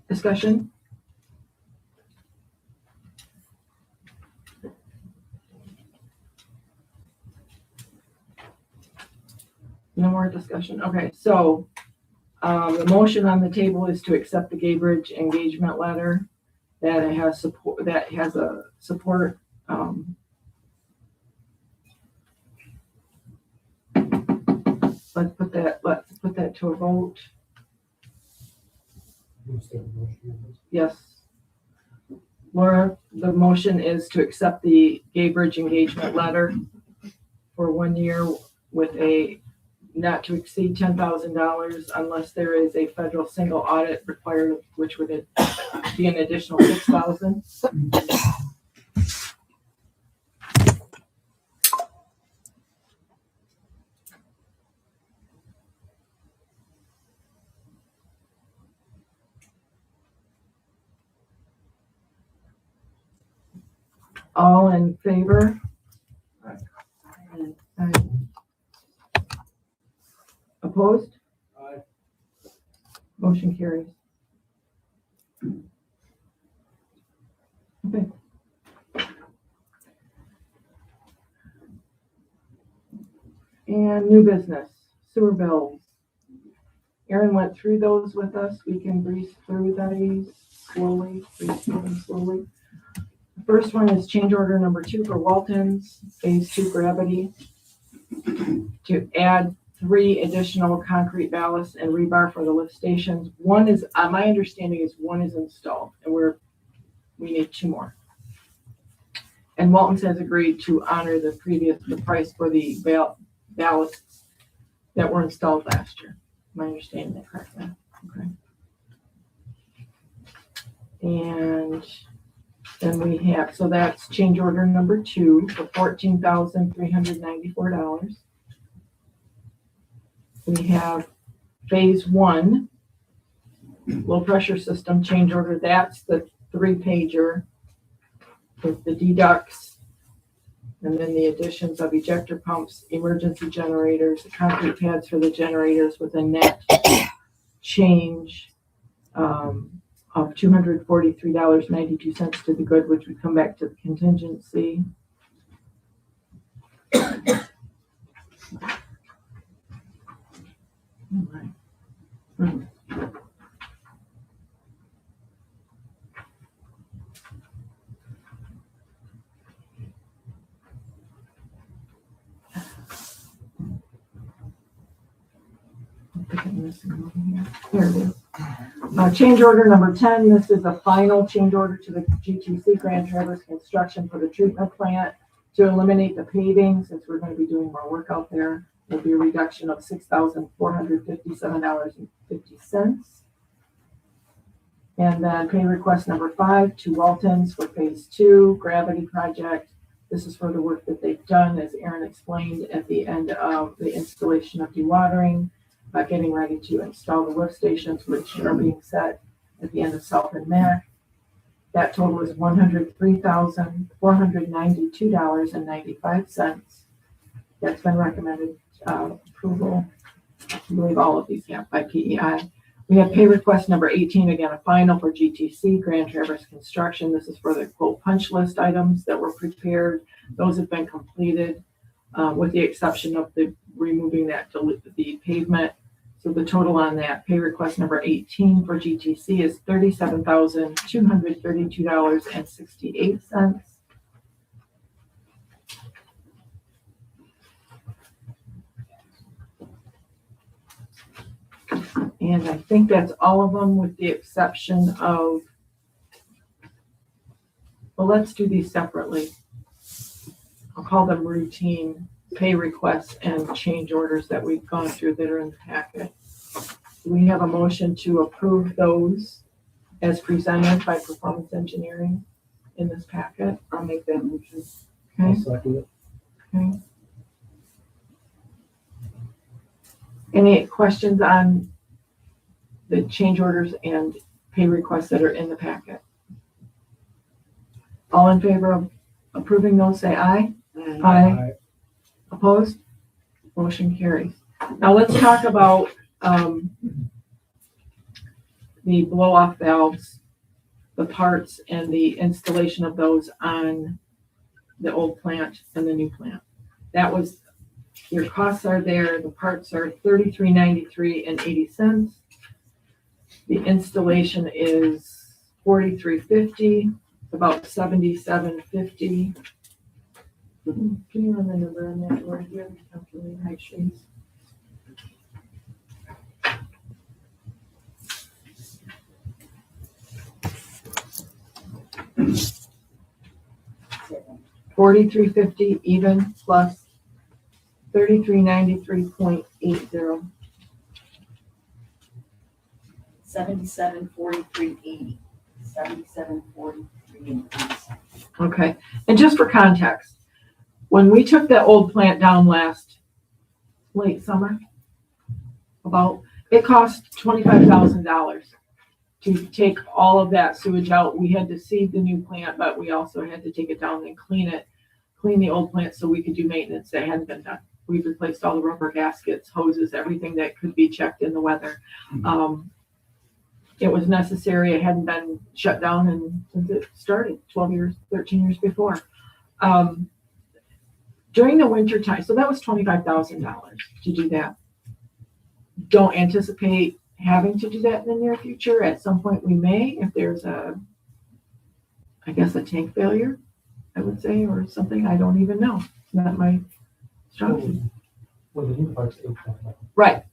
Discussion? No more discussion. Okay, so the motion on the table is to accept the Gaybridge engagement letter that has support, that has a support. Let's put that to a vote. Yes. Laura, the motion is to accept the Gaybridge engagement letter for 1 year with a not to exceed $10,000 unless there is a federal single audit required, which would be an additional $6,000. All in favor? Aye. Opposed? Aye. Motion carries. Okay. And new business, sewer bills. Aaron went through those with us. We can breeze through these slowly, breeze through them slowly. The first one is change order number 2 for Walton's Phase 2 Gravity to add 3 additional concrete ballasts and rebar for the lift stations. One is, my understanding is one is installed, and we need 2 more. And Walton's has agreed to honor the price for the ballasts that were installed last year. Am I understanding that correctly? Okay. And then we have, so that's change order number 2 for $14,394. We have phase 1, low pressure system change order. That's the 3-pager with the deducts and then the additions of ejector pumps, emergency generators, the concrete pads for the generators with a net change of $243.92 to the good, which would come back to the contingency. All right. There it is. Change order number 10. This is a final change order to the GTC Grand Traverse Construction for the treatment plant to eliminate the paving, since we're going to be doing more work out there. There'll be a reduction of $6,457.50. And then pay request number 5 to Walton's for phase 2 gravity project. This is for the work that they've done, as Aaron explained at the end of the installation of dewatering, getting ready to install the lift stations, which are being set at the end of South and Mac. That total is $103,492.95. That's been recommended approval. I believe all of these have by PEI. We have pay request number 18, again, a final for GTC, Grand Traverse Construction. This is for the quote punch list items that were prepared. Those have been completed. with the exception of the removing the pavement. So the total on that pay request number 18 for GTC is $37,232.68. And I think that's all of them with the exception of, well, let's do these separately. I'll call them routine pay requests and change orders that we've gone through that are in the packet. Do we have a motion to approve those as presented by Performance Engineering in this packet? I'll make that motion. Okay. second it. Okay. Any questions on the change orders and pay requests that are in the packet? All in favor of approving those, say aye. Aye. Opposed? Motion carries. Now let's talk about the blow-off valves, the parts, and the installation of those on the old plant and the new plant. That was, your costs are there. The parts are $33.93.80. The installation is $43.50, about $77.50. Can you run the number on that? Or do you have to calculate height sheets? $43.50 even plus $33.93.80. 77.43.80. 77.43.80. Okay, and just for context, when we took that old plant down late summer, it cost $25,000 to take all of that sewage out. We had to seed the new plant, but we also had to take it down and clean the old plant so we could do maintenance that hadn't been done. We've replaced all the rubber gaskets, hoses, everything that could be checked in the weather. It was necessary. It hadn't been shut down since it started 13 years before. During the winter time, so that was $25,000 to do that. Don't anticipate having to do that in the near future. At some point we may, if there's a tank failure, I would say, or something. I don't even know. It's not my strong. Well, the new parts. Right.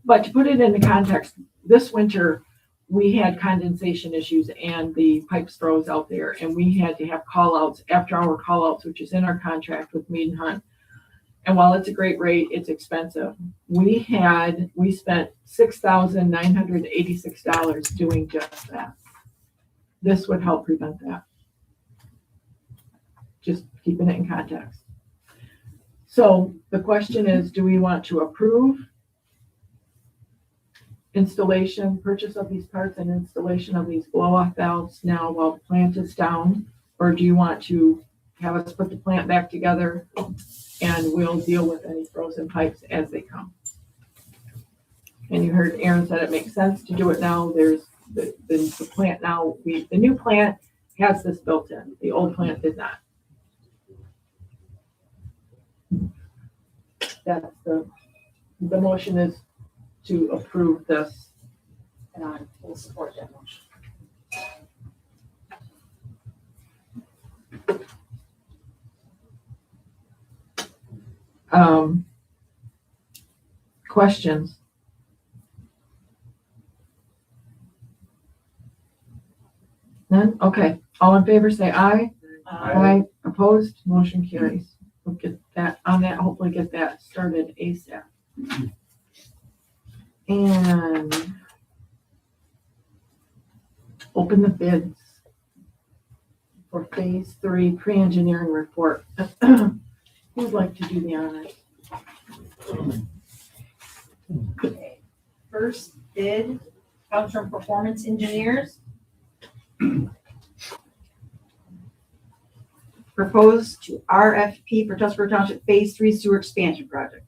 But to put it into context, this winter we had condensation issues and the pipes froze out there, and we had to have call-outs, after-hour call-outs, which is in our contract with Mead and Hunt. And while it's a great rate, it's expensive. We spent $6,986 doing just that. This would help prevent that. Just keeping it in context. So the question is, do we want to approve installation, purchase of these parts and installation of these blow-off valves now while the plant is down? Or do you want to have us put the plant back together and we'll deal with any frozen pipes as they come? And you heard Aaron said it makes sense to do it now. There's the plant now, the new plant has this built in. The old plant did not. That's the motion is to approve this. And I will support that motion. Questions? None? Okay. All in favor say aye. Aye. Opposed? Motion carries. We'll get that on that, hopefully get that started ASAP. And open the bids for phase 3 pre-engineering report. Who'd like to do the honors? Okay. First bid comes from Performance Engineers. Proposed to RFP for Tuscarora Township Phase 3 Sewer Expansion Project.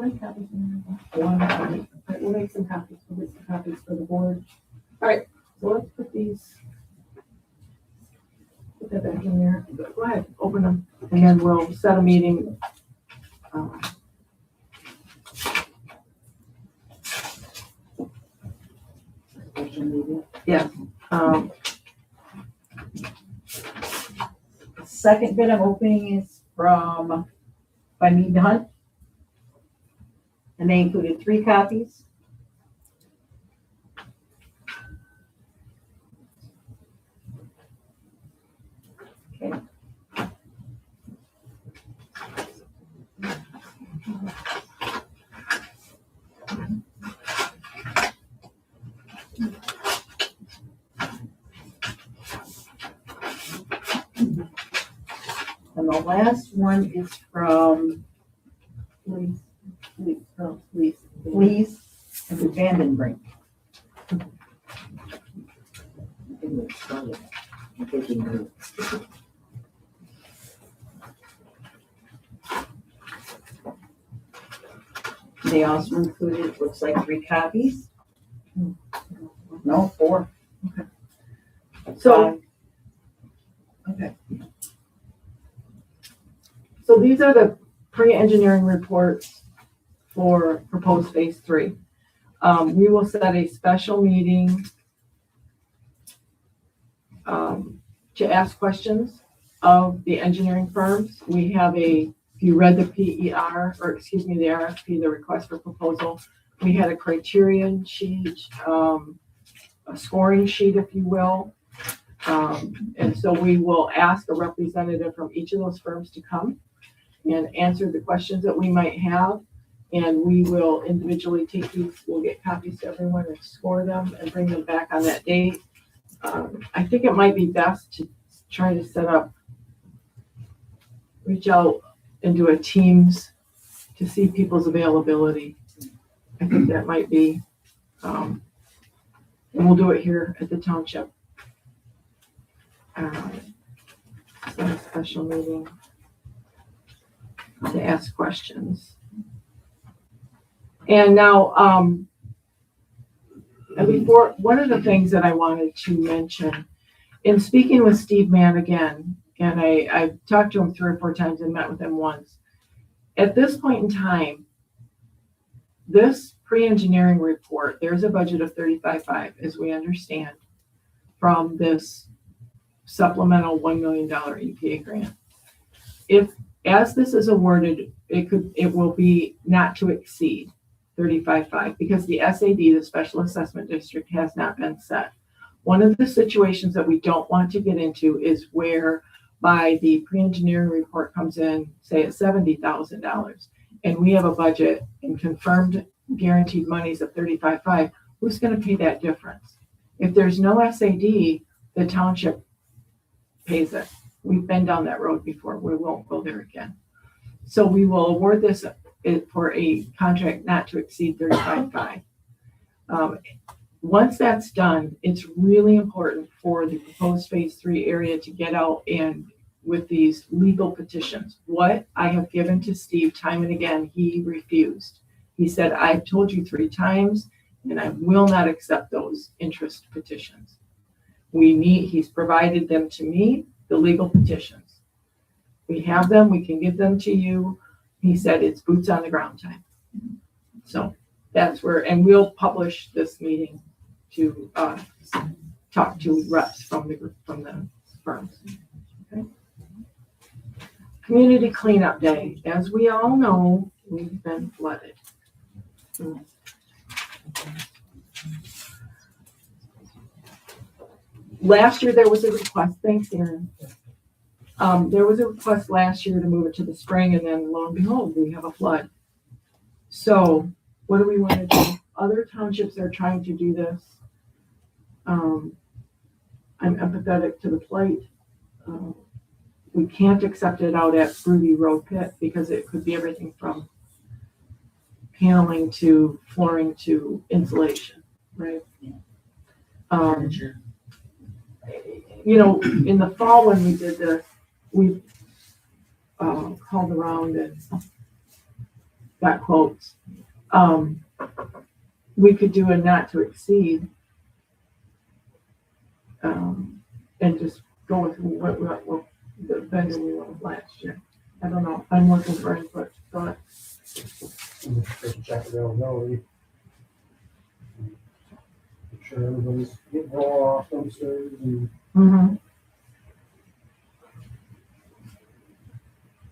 many copies? One. All right, we'll make some copies. We'll get some copies for the board. All right, so let's put these. Put that back in there. Go ahead, open them, and then we'll set a meeting. Yeah. Second bid I'm opening is from by Mead and Hunt. And they included 3 copies. Okay. And the last one is from Lee's and Vandenbrink. They also included, looks like 3 copies. No, 4. So, Okay. so these are the pre-engineering reports for proposed phase 3. We will set a special meeting to ask questions of the engineering firms. We have if you read the PER, or excuse me, the RFP, the request for proposal, we had a criterion sheet, a scoring sheet, if you will. And so we will ask a representative from each of those firms to come and answer the questions that we might have. And we will individually take these, we'll get copies to everyone and score them and bring them back on that date. I think it might be best to try to set up, reach out and do a Teams to see people's availability. I think that might be, and we'll do it here at the township. So a special meeting to ask questions. And now, and before, one of the things that I wanted to mention, in speaking with Steve Mann again, and I've talked to him 3 or 4 times and met with him once. At this point in time, this pre-engineering report, there's a budget of $35.5, as we understand, from this supplemental $1 million EPA grant. As this is awarded, it will be not to exceed $35.5 because the SAD, the Special Assessment District, has not been set. One of the situations that we don't want to get into is where by the pre-engineering report comes in, say at $70,000, and we have a budget and confirmed guaranteed monies of $35.5, who's going to pay that difference? If there's no SAD, the township pays it. We've been down that road before. We won't go there again. So we will award this for a contract not to exceed $35.5. Once that's done, it's really important for the proposed phase 3 area to get out and with these legal petitions. What I have given to Steve time and again, he refused. He said, I've told you 3 times and I will not accept those interest petitions. He's provided them to me, the legal petitions. We have them, we can give them to you. He said it's boots on the ground time. So that's where, and we'll publish this meeting to talk to reps from the firms. Okay. Community cleanup day. As we all know, we've been flooded. Last year there was a request. Thanks, Aaron. There was a request last year to move it to the spring, and then lo and behold, we have a flood. So what do we want to do? Other townships are trying to do this. I'm empathetic to the plight. We can't accept it out at Ruby Road Pit because it could be everything from paneling to flooring to insulation, right? You know, in the fall when we did this, we called around and got quotes. We could do a not to exceed. And just go with what the vendor we went last year. I don't know. I'm looking for input. But Just check availability. Make sure everybody's getting roll off dumpsters and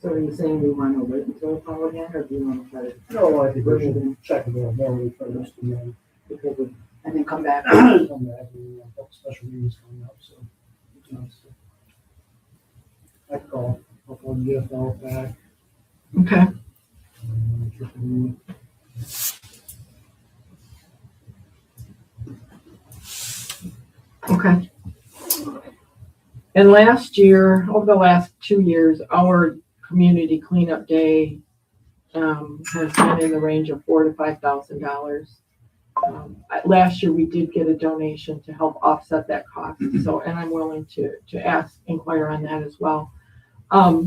So are you saying we want to wait until the fall again, or do you want to try to? no, I think we should check availability first and then And then come back? come back and a couple special meetings coming up, so. I call, hopefully GFL back. okay. Okay. And last year, over the last 2 years, our community cleanup day has been in the range of $4,000 to $5,000. Last year, we did get a donation to help offset that cost. So, and I'm willing to inquire on that as well. Are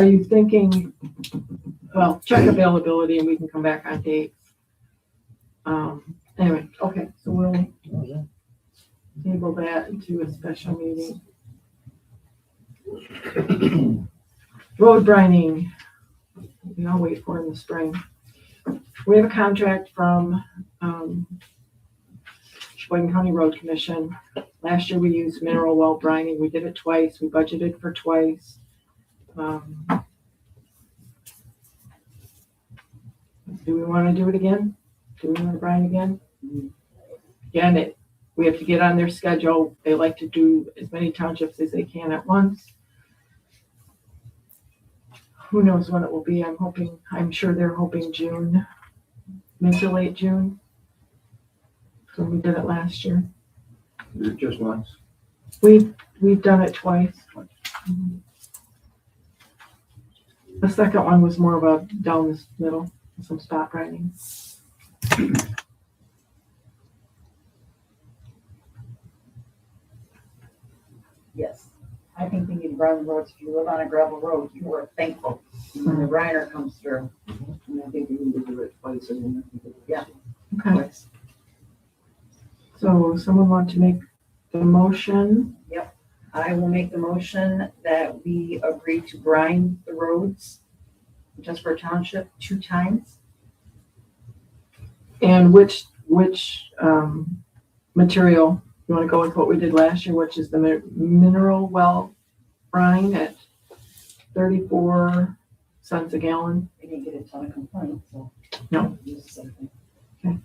you thinking, well, check availability and we can come back on dates. Anyway, okay, so we'll table that into a special meeting. Road brining, we all wait for in the spring. We have a contract from Sheboygan County Road Commission. Last year we used mineral well brining. We did it twice. We budgeted for twice. Do we want to do it again? Do we want to brine again? Again, we have to get on their schedule. They like to do as many townships as they can at once. Who knows when it will be? I'm sure they're hoping June, mid to late June. So we did it last year. Just once. We've done it twice. The second one was more of a down the middle, some spot brining. Yes, I think we need to brine the roads. If you live on a gravel road, you are thankful when the briner comes through. And I think we need to do it twice and then. Yeah. Okay. So someone want to make the motion? Yep, I will make the motion that we agree to brine the roads just for township 2 times. And which material? You want to go with what we did last year, which is the mineral well brine at 34 cents a gallon? We didn't get a ton of complaints, so. No. Use the same thing. Okay.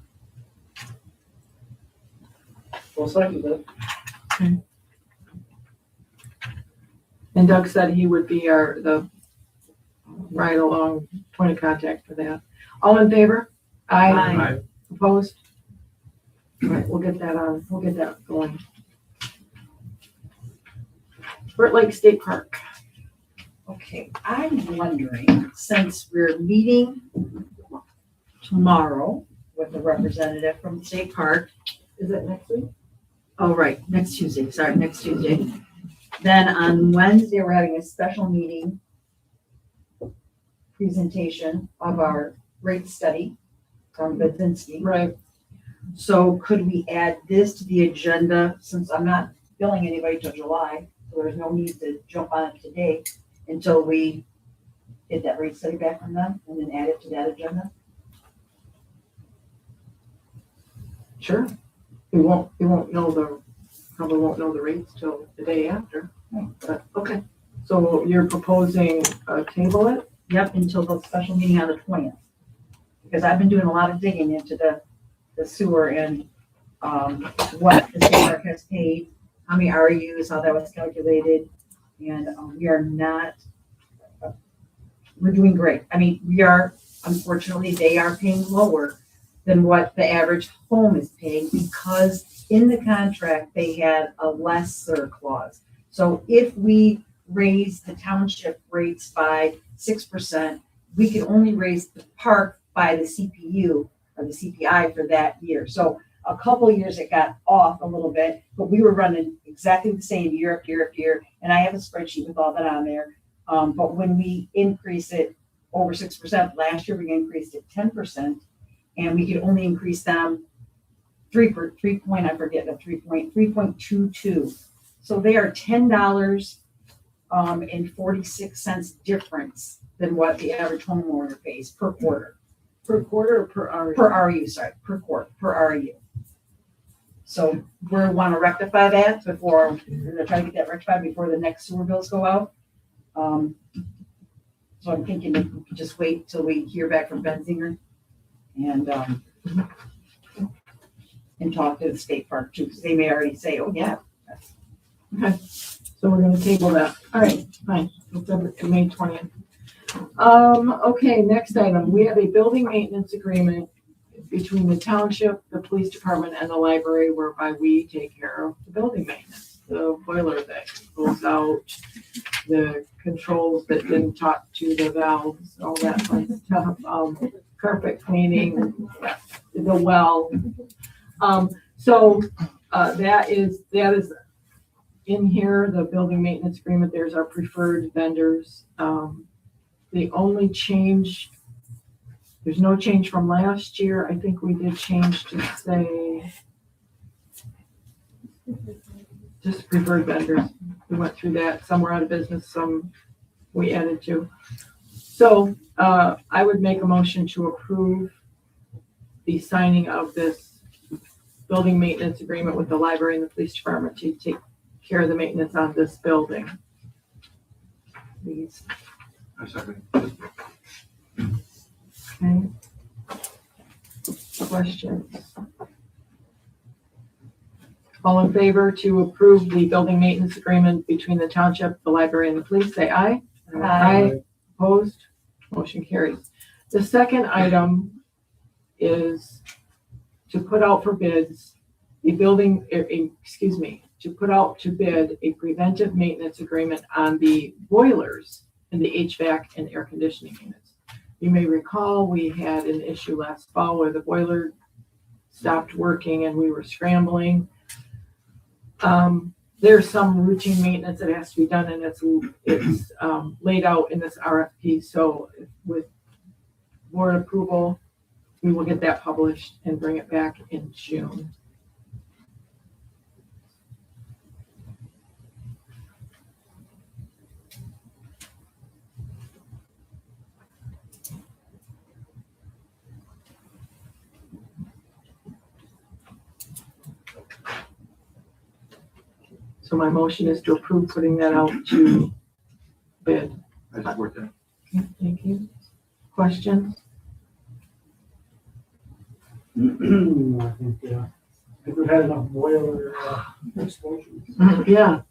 We'll second it. Okay. And Doug said he would be the right along point of contact for that. All in favor? Aye. Opposed? All right, we'll get that on. We'll get that going. Burt Lake State Park. Okay, I'm wondering, since we're meeting tomorrow with a representative from the state park. Is it next week? Oh, right, next Tuesday, sorry, next Tuesday. Then on Wednesday, we're having a special meeting presentation of our rate study from Budzinski. Right. So could we add this to the agenda, since I'm not billing anybody till July, so there's no need to jump on it today until we get that rate study back from them and then add it to that agenda? Sure. We probably won't know the rates till the day after. But, okay. So you're proposing table it? Yep, until the special meeting on the 20th. Because I've been doing a lot of digging into the sewer and what the state park has paid, how many RUs, how that was calculated. And we're doing great. I mean, we are, unfortunately, they are paying lower than what the average home is paying because in the contract, they had a lesser clause. So if we raise the township rates by 6%, we can only raise the park by the CPU or the CPI for that year. So a couple of years it got off a little bit, but we were running exactly the same year after year after year. And I have a spreadsheet with all that on there. But when we increase it over 6%, last year we increased it 10%, and we could only increase them 3.22. So they are $10 and 46 cents difference than what the average homeowner pays per quarter. Per quarter or per hour? Per RU, sorry, per quarter, per RU. So we want to rectify that before, we're gonna try to get that rectified before the next sewer bills go out. So I'm thinking that we could just wait till we hear back from Benzinger and talk to the state park too, because they may already say, oh yeah. Okay, so we're gonna table that. All right, fine. It's over to May 20th. Okay, next item. We have a building maintenance agreement between the township, the police department, and the library whereby we take care of the building maintenance. The boiler that goes out, the controls that didn't talk to the valves, all that fun stuff, carpet cleaning, the well. That is in here, the building maintenance agreement. There's our preferred vendors. The only change, there's no change from last year. I think we did change to say just preferred vendors. We went through that. Some were out of business, some we added to. So I would make a motion to approve the signing of this building maintenance agreement with the library and the police department to take care of the maintenance on this building. Please. I second. Okay. Questions? All in favor to approve the building maintenance agreement between the township, the library, and the police, say aye. Aye. Opposed? Motion carries. The second item is to put out for bids to put out to bid a preventive maintenance agreement on the boilers in the HVAC and air conditioning units. You may recall we had an issue last fall where the boiler stopped working and we were scrambling. There's some routine maintenance that has to be done, and it's laid out in this RFP. So with board approval, we will get that published and bring it back in June. So my motion is to approve putting that out to bid. I support that. Okay, thank you. Questions? I think we've had enough boiler explosions. Yeah.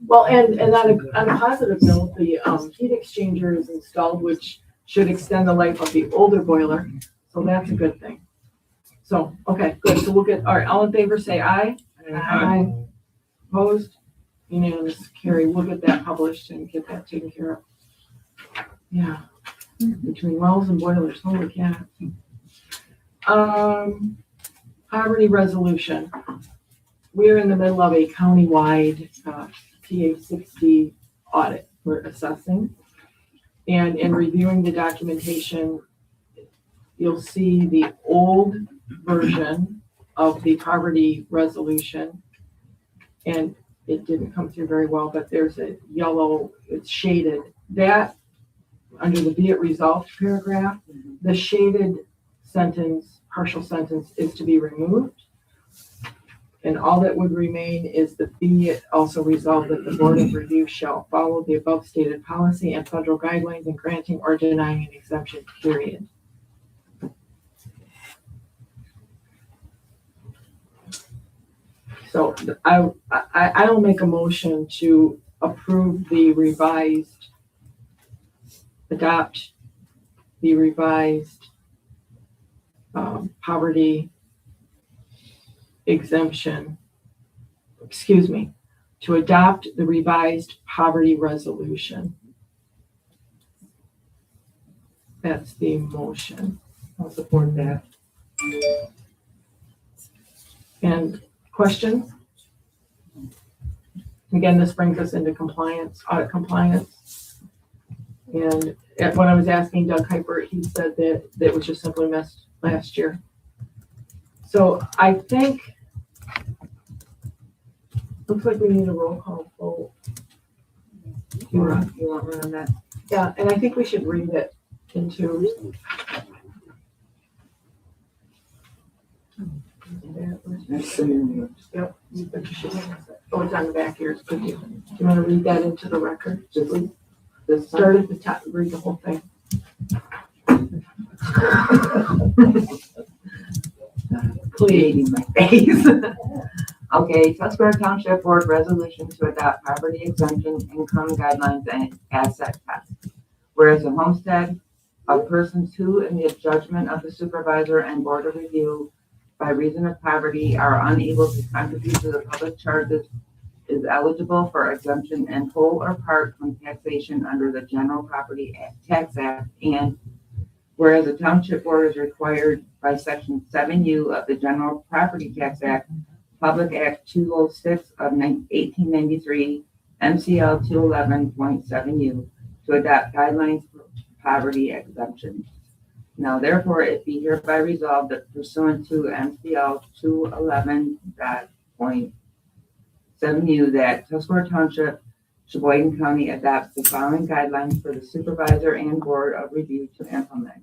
Well, and on a positive note, the heat exchanger is installed, which should extend the life of the older boiler. So that's a good thing. So, okay, good. So we'll get, all right, all in favor, say aye. Aye. Opposed? Unanimous carry. We'll get that published and get that taken care of. Yeah, between wells and boilers, holy cat. Poverty resolution. We're in the middle of a countywide TA 60 audit we're assessing. And in reviewing the documentation, you'll see the old version of the poverty resolution. And it didn't come through very well, but there's a yellow, it's shaded. That, under the be it resolved paragraph, the shaded sentence, partial sentence, is to be removed. And all that would remain is the be it also resolved that the Board of Review shall follow the above stated policy and federal guidelines in granting or denying an exemption, period. So I'll make a motion to approve adopt the revised poverty exemption, to adopt the revised poverty resolution. That's the motion. I'll support that. And questions? Again, this brings us into compliance, audit compliance. And when I was asking Doug Kuiper, he said that it was just simply missed last year. So I think, looks like we need a roll call vote. You want one on that? Yeah, and I think we should read it into. That's the new. Yep. But you should. Oh, it's on the back here. It's good. Do you want to read that into the record? Just Just start at the top, read the whole thing. Pleading my face. Okay, Tuscarora Township Board resolution to adopt property exemption, income guidelines, and asset tax. Whereas a homestead of persons who, in the judgment of the supervisor and board of review, by reason of poverty, are unable to contribute to the public charges, is eligible for exemption in whole or part from taxation under the General Property Tax Act, and whereas the Township Board is required by Section 7U of the General Property Tax Act, Public Act 206 of 1893, MCL 211.7U, to adopt guidelines for poverty exemptions. Now therefore it be hereby resolved that pursuant to MCL 211.7U that Tuscarora Township, Sheboygan County adopts the following guidelines for the supervisor and board of review to implement.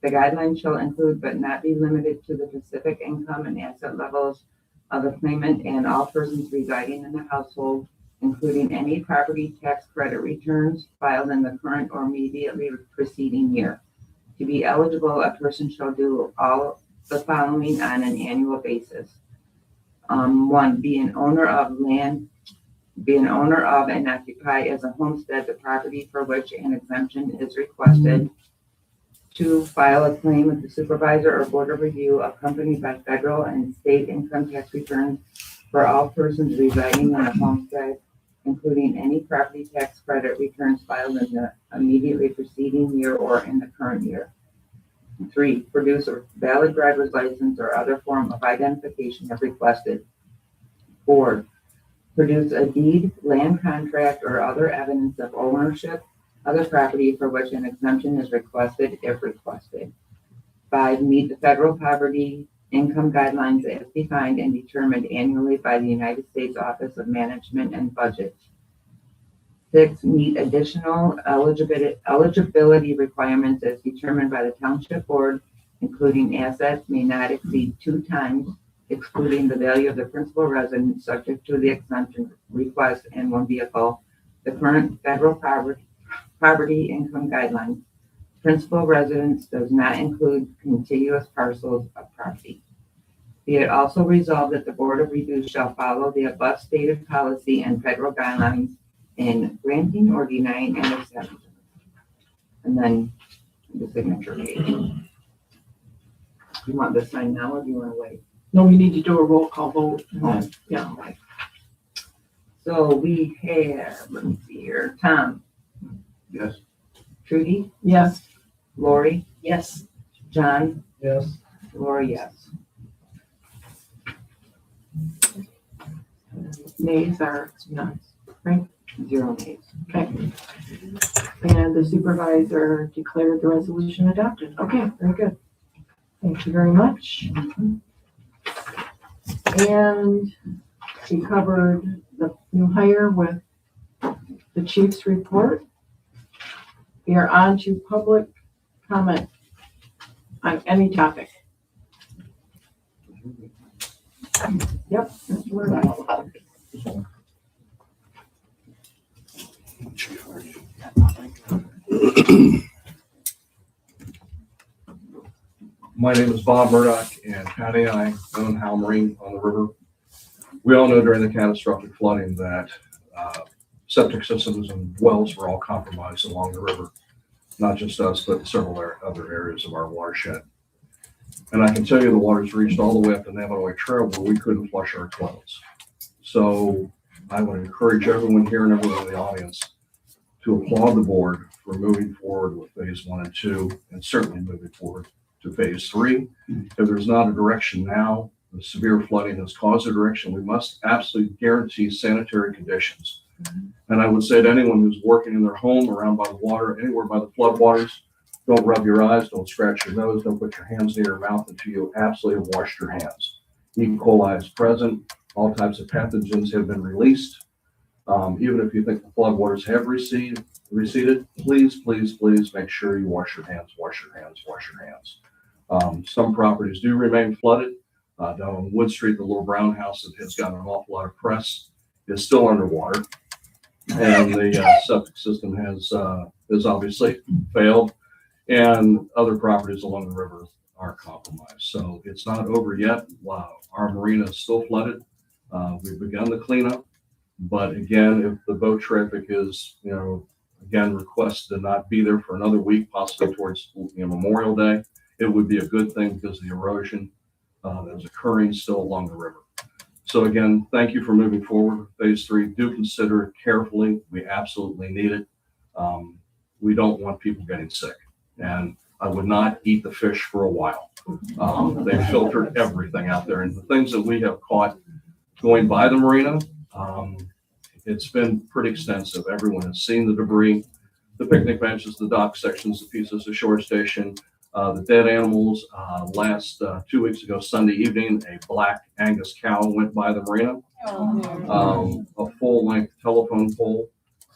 The guidelines shall include but not be limited to the specific income and asset levels of the claimant and all persons residing in the household, including any property tax credit returns filed in the current or immediately preceding year. To be eligible, a person shall do all the following on an annual basis. 1, be an owner of and occupy as a homestead the property for which an exemption is requested. 2, file a claim with the supervisor or board of review accompanied by federal and state income tax returns for all persons residing in a homestead, including any property tax credit returns filed in the immediately preceding year or in the current year. 3, produce a valid driver's license or other form of identification if requested. 4, produce a deed, land contract, or other evidence of ownership of the property for which an exemption is requested if requested. 5, meet the federal poverty income guidelines as defined and determined annually by the United States Office of Management and Budget. 6, meet additional eligibility requirements as determined by the Township Board, including assets may not exceed 2 times, excluding the value of the principal residence subject to the exemption request and 1 vehicle, the current federal poverty income guidelines. Principal residence does not include contiguous parcels of property. Be it also resolved that the Board of Review shall follow the above stated policy and federal guidelines in granting or denying an exemption. And then the signature page. You want this signed now or do you want to wait? No, we need to do a roll call vote. Oh. Yeah. So we have, let me see here, Tom. Yes. Trudy, Yes. Lori, Yes. John, Yes. Laura, yes. Nays are none, right? 0 nays. Okay. And the supervisor declared the resolution adopted. Okay, very good. Thank you very much. And we covered the new hire with the chief's report. We are on to public comment on any topic. Yep. Mr. Murdock. My name is Bob Murdock, and Patty and I own Hal Marine on the river. We all know during the catastrophic flooding that septic systems and wells were all compromised along the river. Not just us, but several other areas of our watershed. And I can tell you the water's reached all the way up the Navajo Trail where we couldn't flush our toilets. So I would encourage everyone here and everyone in the audience to applaud the board for moving forward with phase 1 and 2, and certainly moving forward to phase 3. If there's not a direction now, the severe flooding has caused a direction. We must absolutely guarantee sanitary conditions And I would say to anyone who's working in their home around by the water, anywhere by the floodwaters, don't rub your eyes, don't scratch your nose, don't put your hands near your mouth until you absolutely have washed your hands. E. coli is present. All types of pathogens have been released. Even if you think the floodwaters have receded, please, please, please make sure you wash your hands, wash your hands, wash your hands. Some properties do remain flooded. Down on Wood Street, the little brown house that has gotten an awful lot of press is still underwater. And the septic system has obviously failed. And other properties along the river are compromised. So it's not over yet. Wow, our marina is still flooded. We've begun the cleanup. But again, if the boat traffic is, again, requested to not be there for another week, possibly towards Memorial Day, it would be a good thing because of the erosion that is occurring still along the river. So again, thank you for moving forward. Phase 3, do consider it carefully. We absolutely need it. We don't want people getting sick. And I would not eat the fish for a while. They filtered everything out there. And the things that we have caught going by the marina, it's been pretty extensive. Everyone has seen the debris, the picnic benches, the dock sections, the pieces of shore station, the dead animals. Last 2 weeks ago, Sunday evening, a black Angus cow went by the marina. A full-length telephone pole,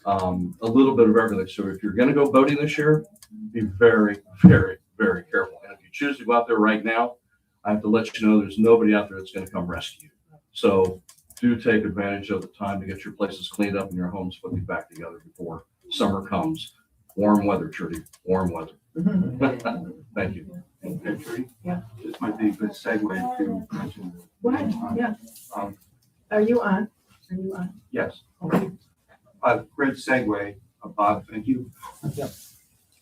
a little bit of everything. So if you're going to go boating this year, be very, very, very careful. And if you choose to go out there right now, I have to let you know there's nobody out there that's going to come rescue you. So do take advantage of the time to get your places cleaned up and your homes put back together before summer comes. Warm weather, Trudy, warm weather. Thank you. Yeah. This might be a good segue to mention. What? Yeah. Are you on? Are you on? Yes. Okay. Great segue, Bob, thank you.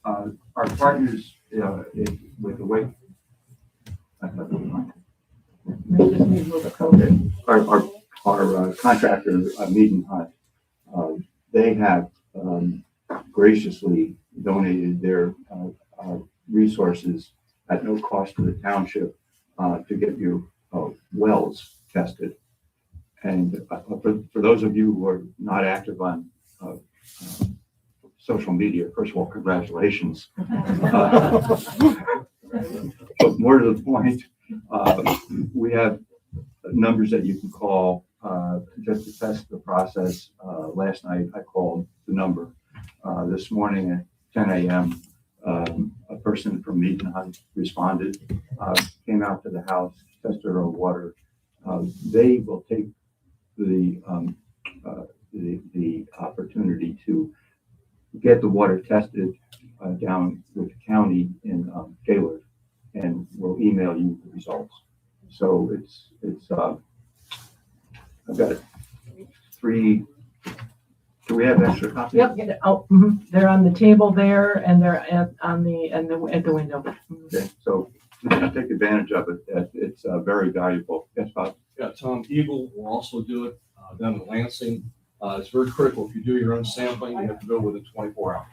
Our partners with the wake. We just need to move it closer. Our contractor, Mead and Hunt, they have graciously donated their resources at no cost to the township to get your wells tested. And for those of you who are not active on social media, first of all, congratulations. But more to the point, we have numbers that you can call just to test the process. Last night I called the number. This morning at 10 a.m., a person from Mead and Hunt responded, came out to the house, tested our water. They will take the opportunity to get the water tested down with the county in Gaylord, and we'll email you the results. So it's I've got 3. Do we have extra copies? Yep. Oh, they're on the table there, and they're at the window. Okay, so take advantage of it. It's very valuable. Yes, Bob. Yeah, Tom Eagle will also do it down in Lansing. It's very critical. If you do your own sampling, you have to go within 24 hours.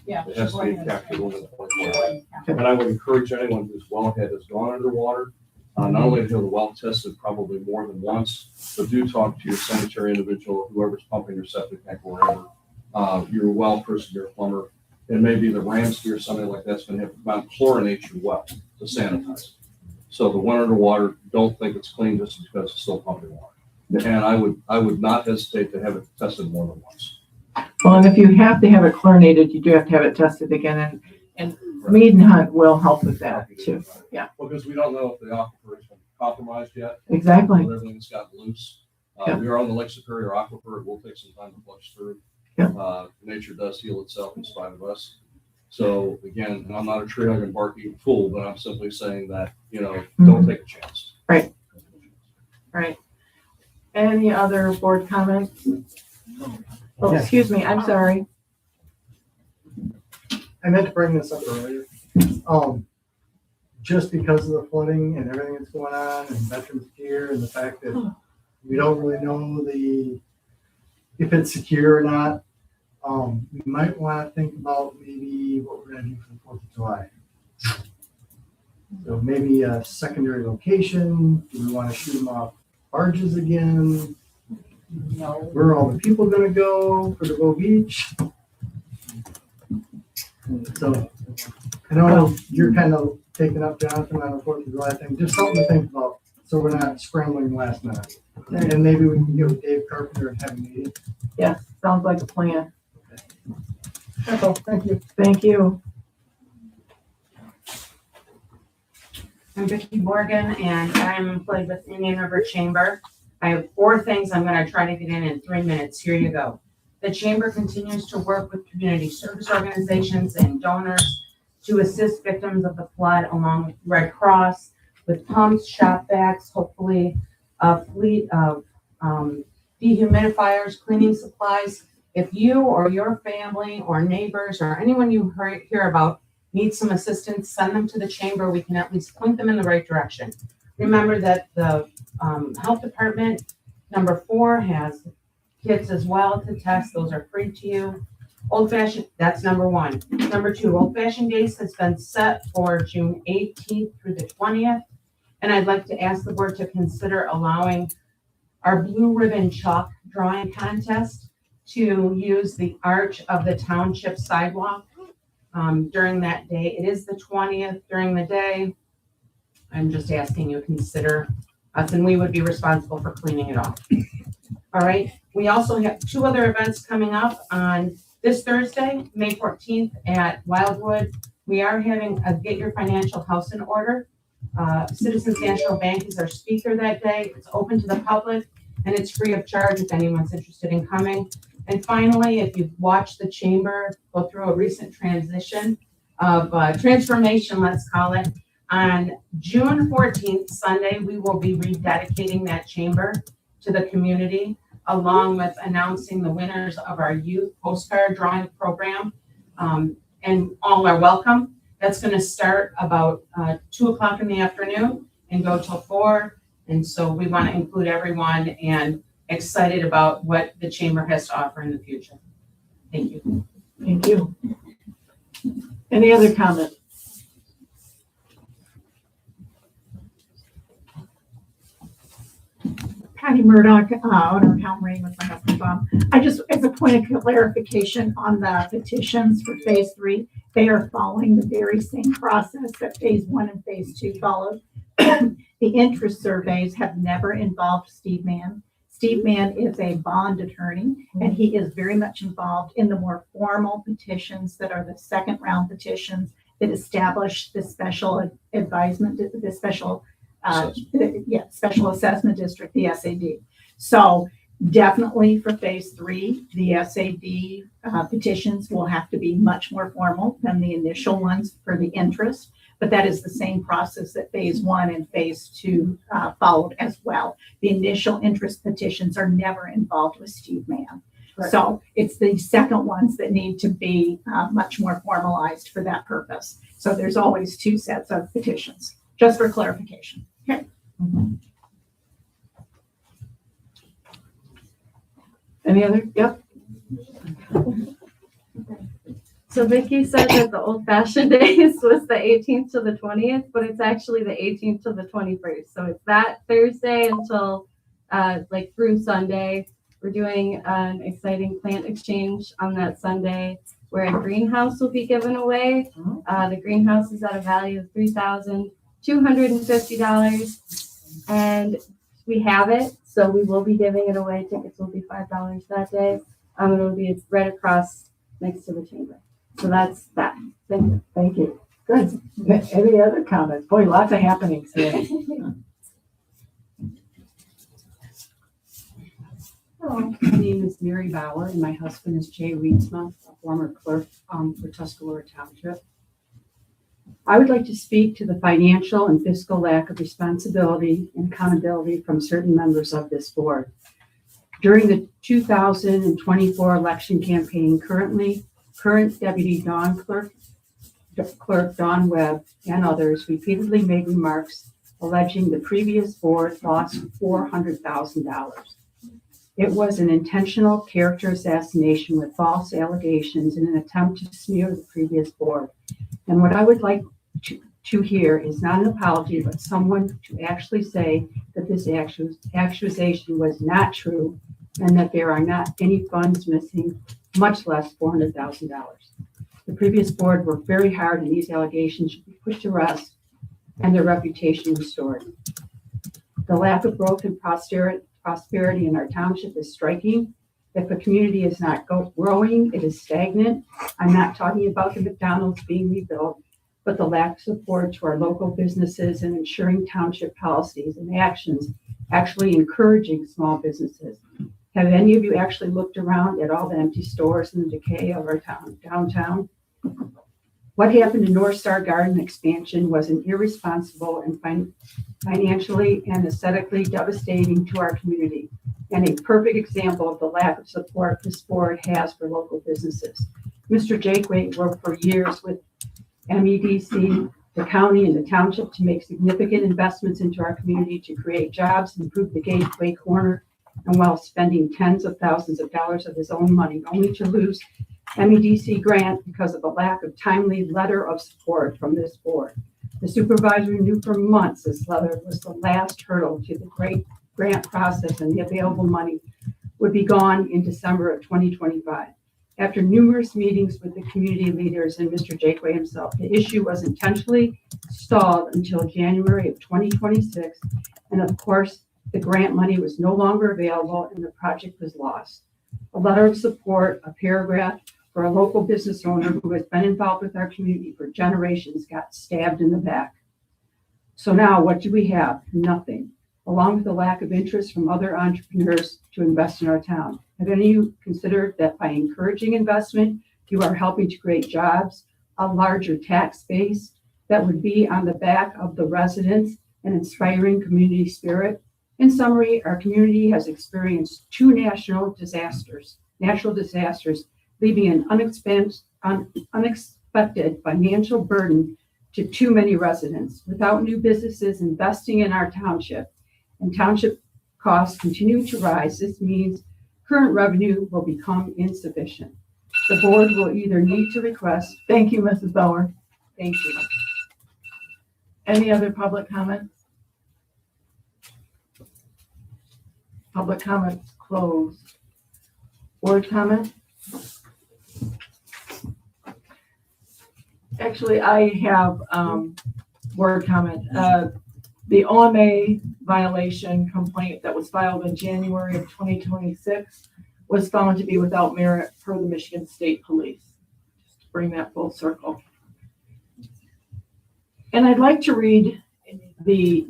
Yeah. It has to be captured within 24 hours. And I would encourage anyone whose wellhead has gone underwater, not only to have the well tested probably more than once, but do talk to your sanitary individual, whoever's pumping your septic tank or wherever, your well person, your plumber. It may be the Ramsey or something like that's going to have to come out and chlorinate your well to sanitize. So the one underwater, don't think it's clean just because it's still pumping water. And I would not hesitate to have it tested more than once. Well, and if you have to have it chlorinated, you do have to have it tested again, and Mead and Hunt will help with that too. Yeah. Well, because we don't know if the aquifer has been compromised yet. Exactly. Everything's gotten loose. Yeah. We are on the Lake Superior aquifer. It will take some time to flush through. Yeah. Nature does heal itself in spite of us. So again, and I'm not a tree hugging barking fool, but I'm simply saying that, don't take a chance. Right. Right. Any other board comments? Oh, excuse me. I'm sorry. I meant to bring this up earlier. Just because of the flooding and everything that's going on and veterans gear and the fact that we don't really know if it's secure or not, we might want to think about maybe what we're going to do for the 4th of July. So maybe a secondary location. Do we want to shoot them off barges again? No. Where are all the people gonna go for the Bow Beach? So, I know you're kind of taking up Jonathan on the Fourth of July thing, just something to think about, so we're not scrambling last minute. And maybe we can get with Dave Carpenter and have a meeting. Yes, sounds like a plan. That's all, thank you. Thank you. I'm Vicki Morgan, and I'm employed with Indian River Chamber. I have 4 things I'm gonna try to get in 3 minutes. Here you go. The Chamber continues to work with community service organizations and donors to assist victims of the flood, along with Red Cross, with pumps, shop vacs, hopefully a fleet of dehumidifiers, cleaning supplies. If you or your family or neighbors or anyone you hear about need some assistance, send them to the chamber. We can at least point them in the right direction. Remember that the health department, number 4, has kits as well to test. Those are free to you. Old fashioned, that's number 1. Number 2, Old Fashioned Days has been set for June 18th through the 20th. And I'd like to ask the board to consider allowing our blue ribbon chalk drawing contest to use the arch of the township sidewalk during that day. It is the 20th during the day. I'm just asking you to consider us, and we would be responsible for cleaning it off. All right. We also have 2 other events coming up on this Thursday, May 14th at Wildwood. We are having a Get Your Financial House in Order. Citizens National Bank is our speaker that day. It's open to the public and it's free of charge if anyone's interested in coming. And finally, if you've watched the chamber go through a recent transition of transformation, let's call it, on June 14th, Sunday, we will be rededicating that chamber to the community, along with announcing the winners of our youth postcard drawing program. And all are welcome. That's going to start about 2 o'clock in the afternoon and go till 4. And so we want to include everyone and excited about what the chamber has to offer in the future. Thank you. Thank you. Any other comments? Patty Murdoch, owner of Helmering with my husband Bob. I just, as a point of clarification on the petitions for phase 3, they are following the very same process that phase 1 and phase 2 followed. The interest surveys have never involved Steve Mann. Steve Mann is a bond attorney, and he is very much involved in the more formal petitions that are the second round petitions that establish the special advisement, the special special assessment district, the SAD. So definitely for phase 3, the SAD petitions will have to be much more formal than the initial ones for the interest, but that is the same process that phase 1 and phase 2 followed as well. The initial interest petitions are never involved with Steve Mann. Right. So it's the second ones that need to be much more formalized for that purpose. So there's always 2 sets of petitions, just for clarification. Okay. Mm-hmm. Any other? Yep. So Vicki said that the Old Fashioned Days was the 18th to the 20th, but it's actually the 18th to the 21st. So it's that Thursday until through Sunday. We're doing an exciting plant exchange on that Sunday where a greenhouse will be given away. The greenhouse is at a value of $3,250, and we have it, so we will be giving it away. Tickets will be $5 that day. It'll be right across next to the chamber. So that's that. Thank you. Thank you. Good. Any other comments? Boy, lots of happenings here. Hello, my name is Mary Bauer, and my husband is Jay Reedsma, a former clerk for Tuscarora Township. I would like to speak to the financial and fiscal lack of responsibility and accountability from certain members of this board. During the 2024 election campaign, current Deputy Clerk Dawn Webb and others repeatedly made remarks alleging the previous board lost $400,000. It was an intentional character assassination with false allegations in an attempt to smear the previous board. And what I would like to hear is not an apology, but someone to actually say that this accusation was not true and that there are not any funds missing, much less $400,000. The previous board worked very hard and these allegations should be put to rest and their reputation restored. The lack of growth and prosperity in our township is striking. If a community is not growing, it is stagnant. I'm not talking about the McDonald's being rebuilt, but the lack of support to our local businesses and ensuring township policies and actions actually encouraging small businesses. Have any of you actually looked around at all the empty stores and the decay of our downtown? What happened to North Star Garden expansion was an irresponsible and financially and aesthetically devastating to our community, and a perfect example of the lack of support this board has for local businesses. Mr. Jakeway worked for years with MEDC, the county, and the township to make significant investments into our community to create jobs, improve the Gateway Corner, and while spending tens of thousands of dollars of his own money, only to lose MEDC grant because of a lack of timely letter of support from this board. The supervisor knew for months this letter was the last hurdle to the great grant process, and the available money would be gone in December of 2025. After numerous meetings with the community leaders and Mr. Jakeway himself, the issue was intentionally stalled until January of 2026. And of course, the grant money was no longer available and the project was lost. A letter of support, a paragraph for a local business owner who has been involved with our community for generations got stabbed in the back. So now what do we have? Nothing, along with the lack of interest from other entrepreneurs to invest in our town. Have any of you considered that by encouraging investment, you are helping to create jobs, a larger tax base that would be on the back of the residents and inspiring community spirit? In summary, our community has experienced two natural disasters, leaving an unexpected financial burden to too many residents. Without new businesses investing in our township and township costs continue to rise, this means current revenue will become insufficient. The board will either need to request. Thank you, Mrs. Bauer. Thank you. Any other public comments? Public comments closed. Board comment? Actually, I have board comment. The OMA violation complaint that was filed in January of 2026 was found to be without merit per the Michigan State Police. Just to bring that full circle. And I'd like to read a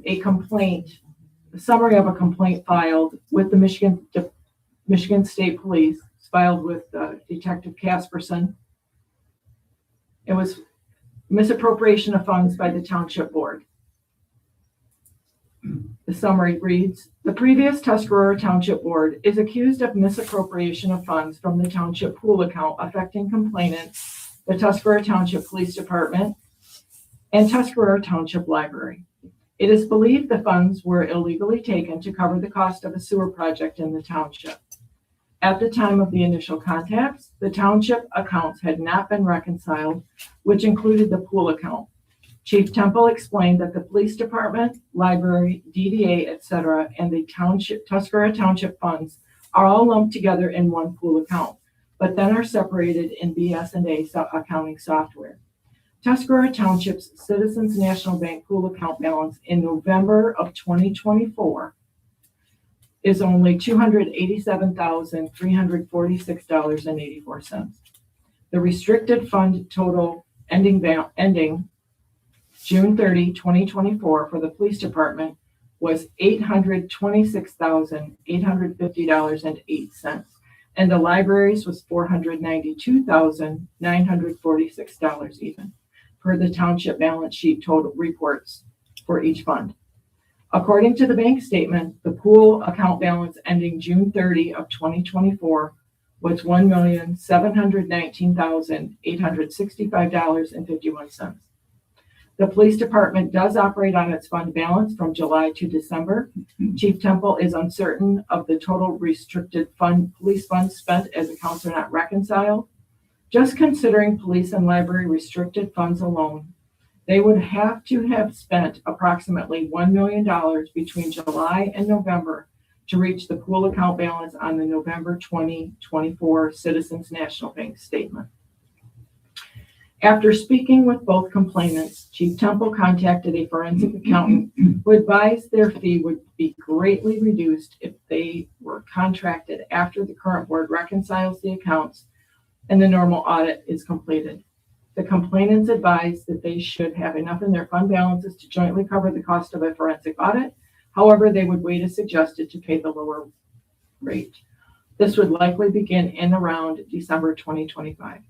summary of a complaint filed with the Michigan State Police, filed with Detective Casperson. It was misappropriation of funds by the Township Board. The summary reads, the previous Tuscarora Township Board is accused of misappropriation of funds from the township pool account affecting complainants, the Tuscarora Township Police Department, and Tuscarora Township Library. It is believed the funds were illegally taken to cover the cost of a sewer project in the township. At the time of the initial contacts, the township accounts had not been reconciled, which included the pool account. Chief Temple explained that the police department, library, DDA, etc., and the Tuscarora Township funds are all lumped together in one pool account, but then are separated in BS&A accounting software. Tuscarora Township's Citizens National Bank pool account balance in November of 2024 is only $287,346.84. The restricted fund total ending June 30, 2024 for the police department was $826,850.08, and the libraries was $492,946 even, per the township balance sheet total reports for each fund. According to the bank statement, the pool account balance ending June 30 of 2024 was $1,719,865.51. The police department does operate on its fund balance from July to December. Chief Temple is uncertain of the total restricted police funds spent as accounts are not reconciled. Just considering police and library restricted funds alone, they would have to have spent approximately $1 million between July and November to reach the pool account balance on the November 2024 Citizens National Bank statement. After speaking with both complainants, Chief Temple contacted a forensic accountant who advised their fee would be greatly reduced if they were contracted after the current board reconciles the accounts and the normal audit is completed. The complainants advised that they should have enough in their fund balances to jointly cover the cost of a forensic audit. However, they would wait as suggested to pay the lower rate. This would likely begin in around December 2025.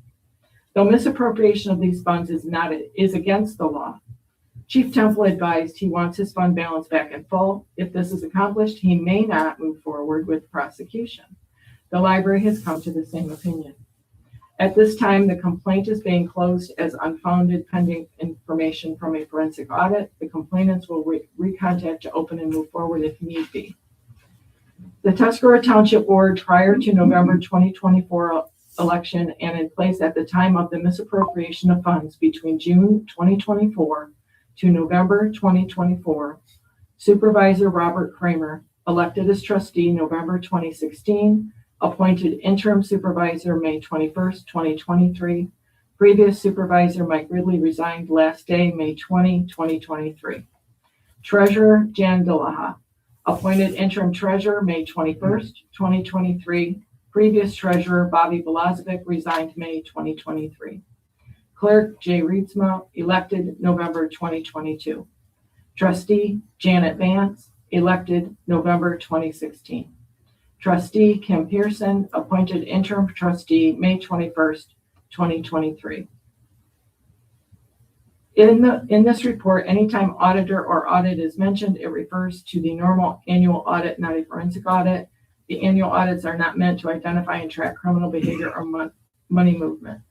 Though misappropriation of these funds is against the law, Chief Temple advised he wants his fund balance back in full. If this is accomplished, he may not move forward with prosecution. The library has come to the same opinion. At this time, the complaint is being closed as unfounded pending information from a forensic audit. The complainants will recontact to open and move forward if need be. The Tuscarora Township Board, prior to November 2024 election and in place at the time of the misappropriation of funds between June 2024 to November 2024, Supervisor Robert Kramer, elected as trustee November 2016, appointed interim supervisor May 21st, 2023. Previous supervisor Mike Ridley resigned last day, May 20, 2023. Treasurer Jan Dillaha, appointed interim treasurer May 21st, 2023. Previous treasurer Bobby Belazovic resigned May 2023. Clerk Jay Reedsma, elected November 2022. Trustee Janet Vance, elected November 2016. Trustee Kim Pearson, appointed interim trustee May 21st, 2023. In this report, anytime auditor or audit is mentioned, it refers to the normal annual audit, not a forensic audit. The annual audits are not meant to identify and track criminal behavior or money movement.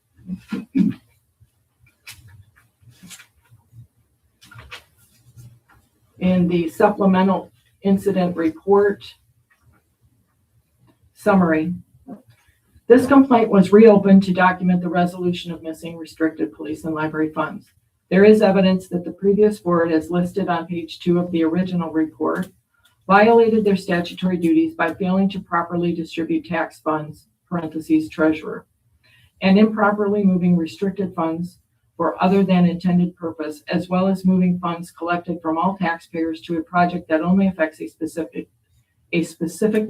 In the supplemental incident report summary, this complaint was reopened to document the resolution of missing restricted police and library funds. There is evidence that the previous board, as listed on page 2 of the original report, violated their statutory duties by failing to properly distribute tax funds, parentheses, treasurer, and improperly moving restricted funds for other than intended purpose, as well as moving funds collected from all taxpayers to a project that only affects a specific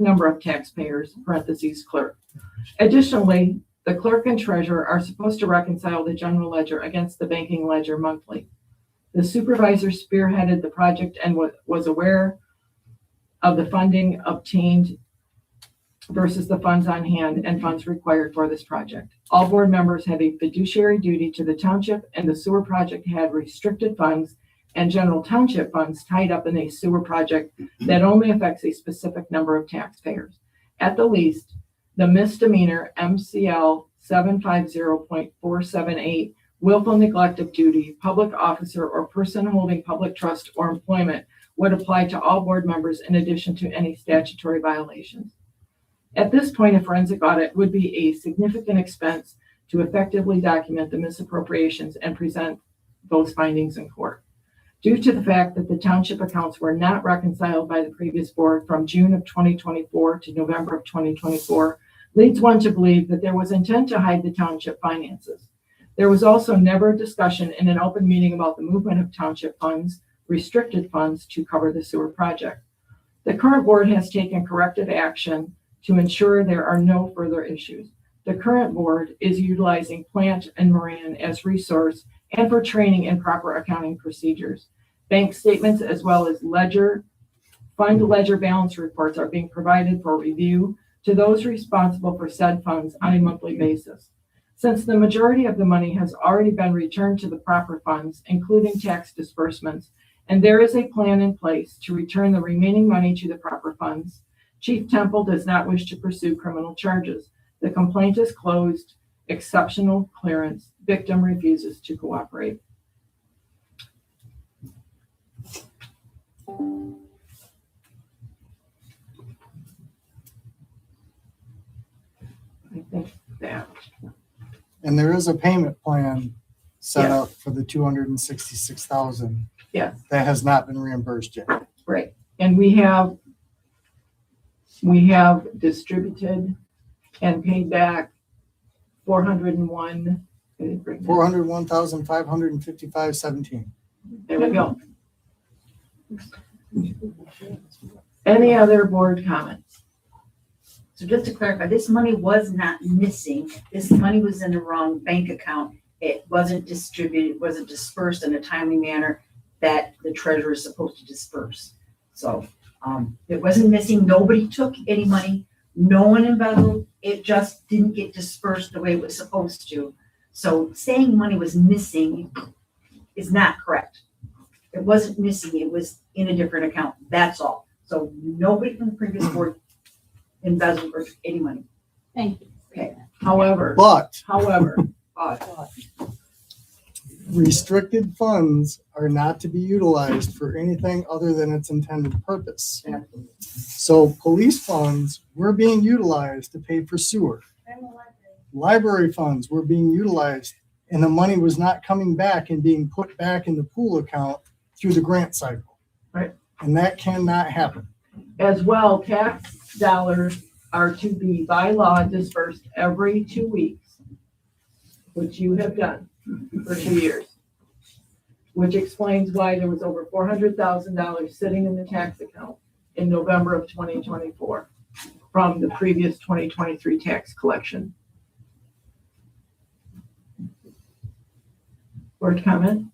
number of taxpayers, parentheses, clerk. Additionally, the clerk and treasurer are supposed to reconcile the general ledger against the banking ledger monthly. The supervisor spearheaded the project and was aware of the funding obtained versus the funds on hand and funds required for this project. All board members have a fiduciary duty to the township, and the sewer project had restricted funds and general township funds tied up in a sewer project that only affects a specific number of taxpayers. At the least, the misdemeanor MCL 750.478, willful neglect of duty, public officer or person holding public trust or employment would apply to all board members in addition to any statutory violations. At this point, a forensic audit would be a significant expense to effectively document the misappropriations and present those findings in court. Due to the fact that the township accounts were not reconciled by the previous board from June of 2024 to November of 2024, leads one to believe that there was intent to hide the township finances. There was also never a discussion in an open meeting about the movement of township funds, restricted funds, to cover the sewer project. The current board has taken corrective action to ensure there are no further issues. The current board is utilizing Plant and Moran as resource and for training and proper accounting procedures. Bank statements as well as fund ledger balance reports are being provided for review to those responsible for said funds on a monthly basis. Since the majority of the money has already been returned to the proper funds, including tax disbursements, and there is a plan in place to return the remaining money to the proper funds, Chief Temple does not wish to pursue criminal charges. The complaint is closed. Exceptional clearance. Victim refuses to cooperate. I think that. And there is a payment plan set Yes. up for the 266,000. Yes. That has not been reimbursed yet. Right. And we have We have distributed and paid back 401. 401,555.17. There we go. Any other board comments? So just to clarify, this money was not missing. This money was in the wrong bank account. It wasn't distributed, wasn't dispersed in a timely manner that the treasurer is supposed to disperse. So it wasn't missing. Nobody took any money. No one embezzled. It just didn't get dispersed the way it was supposed to. So saying money was missing is not correct. It wasn't missing. It was in a different account. That's all. So nobody from the previous board embezzled or took any money. Thank you. Okay. However, But restricted funds are not to be utilized for anything other than its intended purpose. So police funds were being utilized to pay for sewer. Library funds were being utilized and the money was not coming back and being put back in the pool account through the grant cycle. Right. And that cannot happen. as well, tax dollars are to be by law dispersed every 2 weeks, which you have done for 2 years. Which explains why there was over $400,000 sitting in the tax account in November of 2024 from the previous 2023 tax collection. Board comment?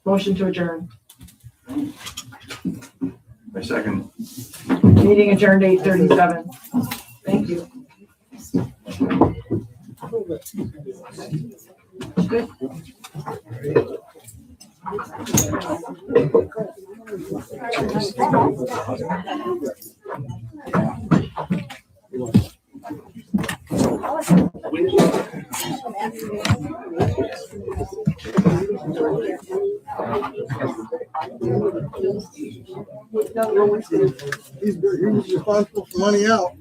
Motion to adjourn. My second. Meeting adjourned 8:37. Thank you. Good. He's responsible for money out.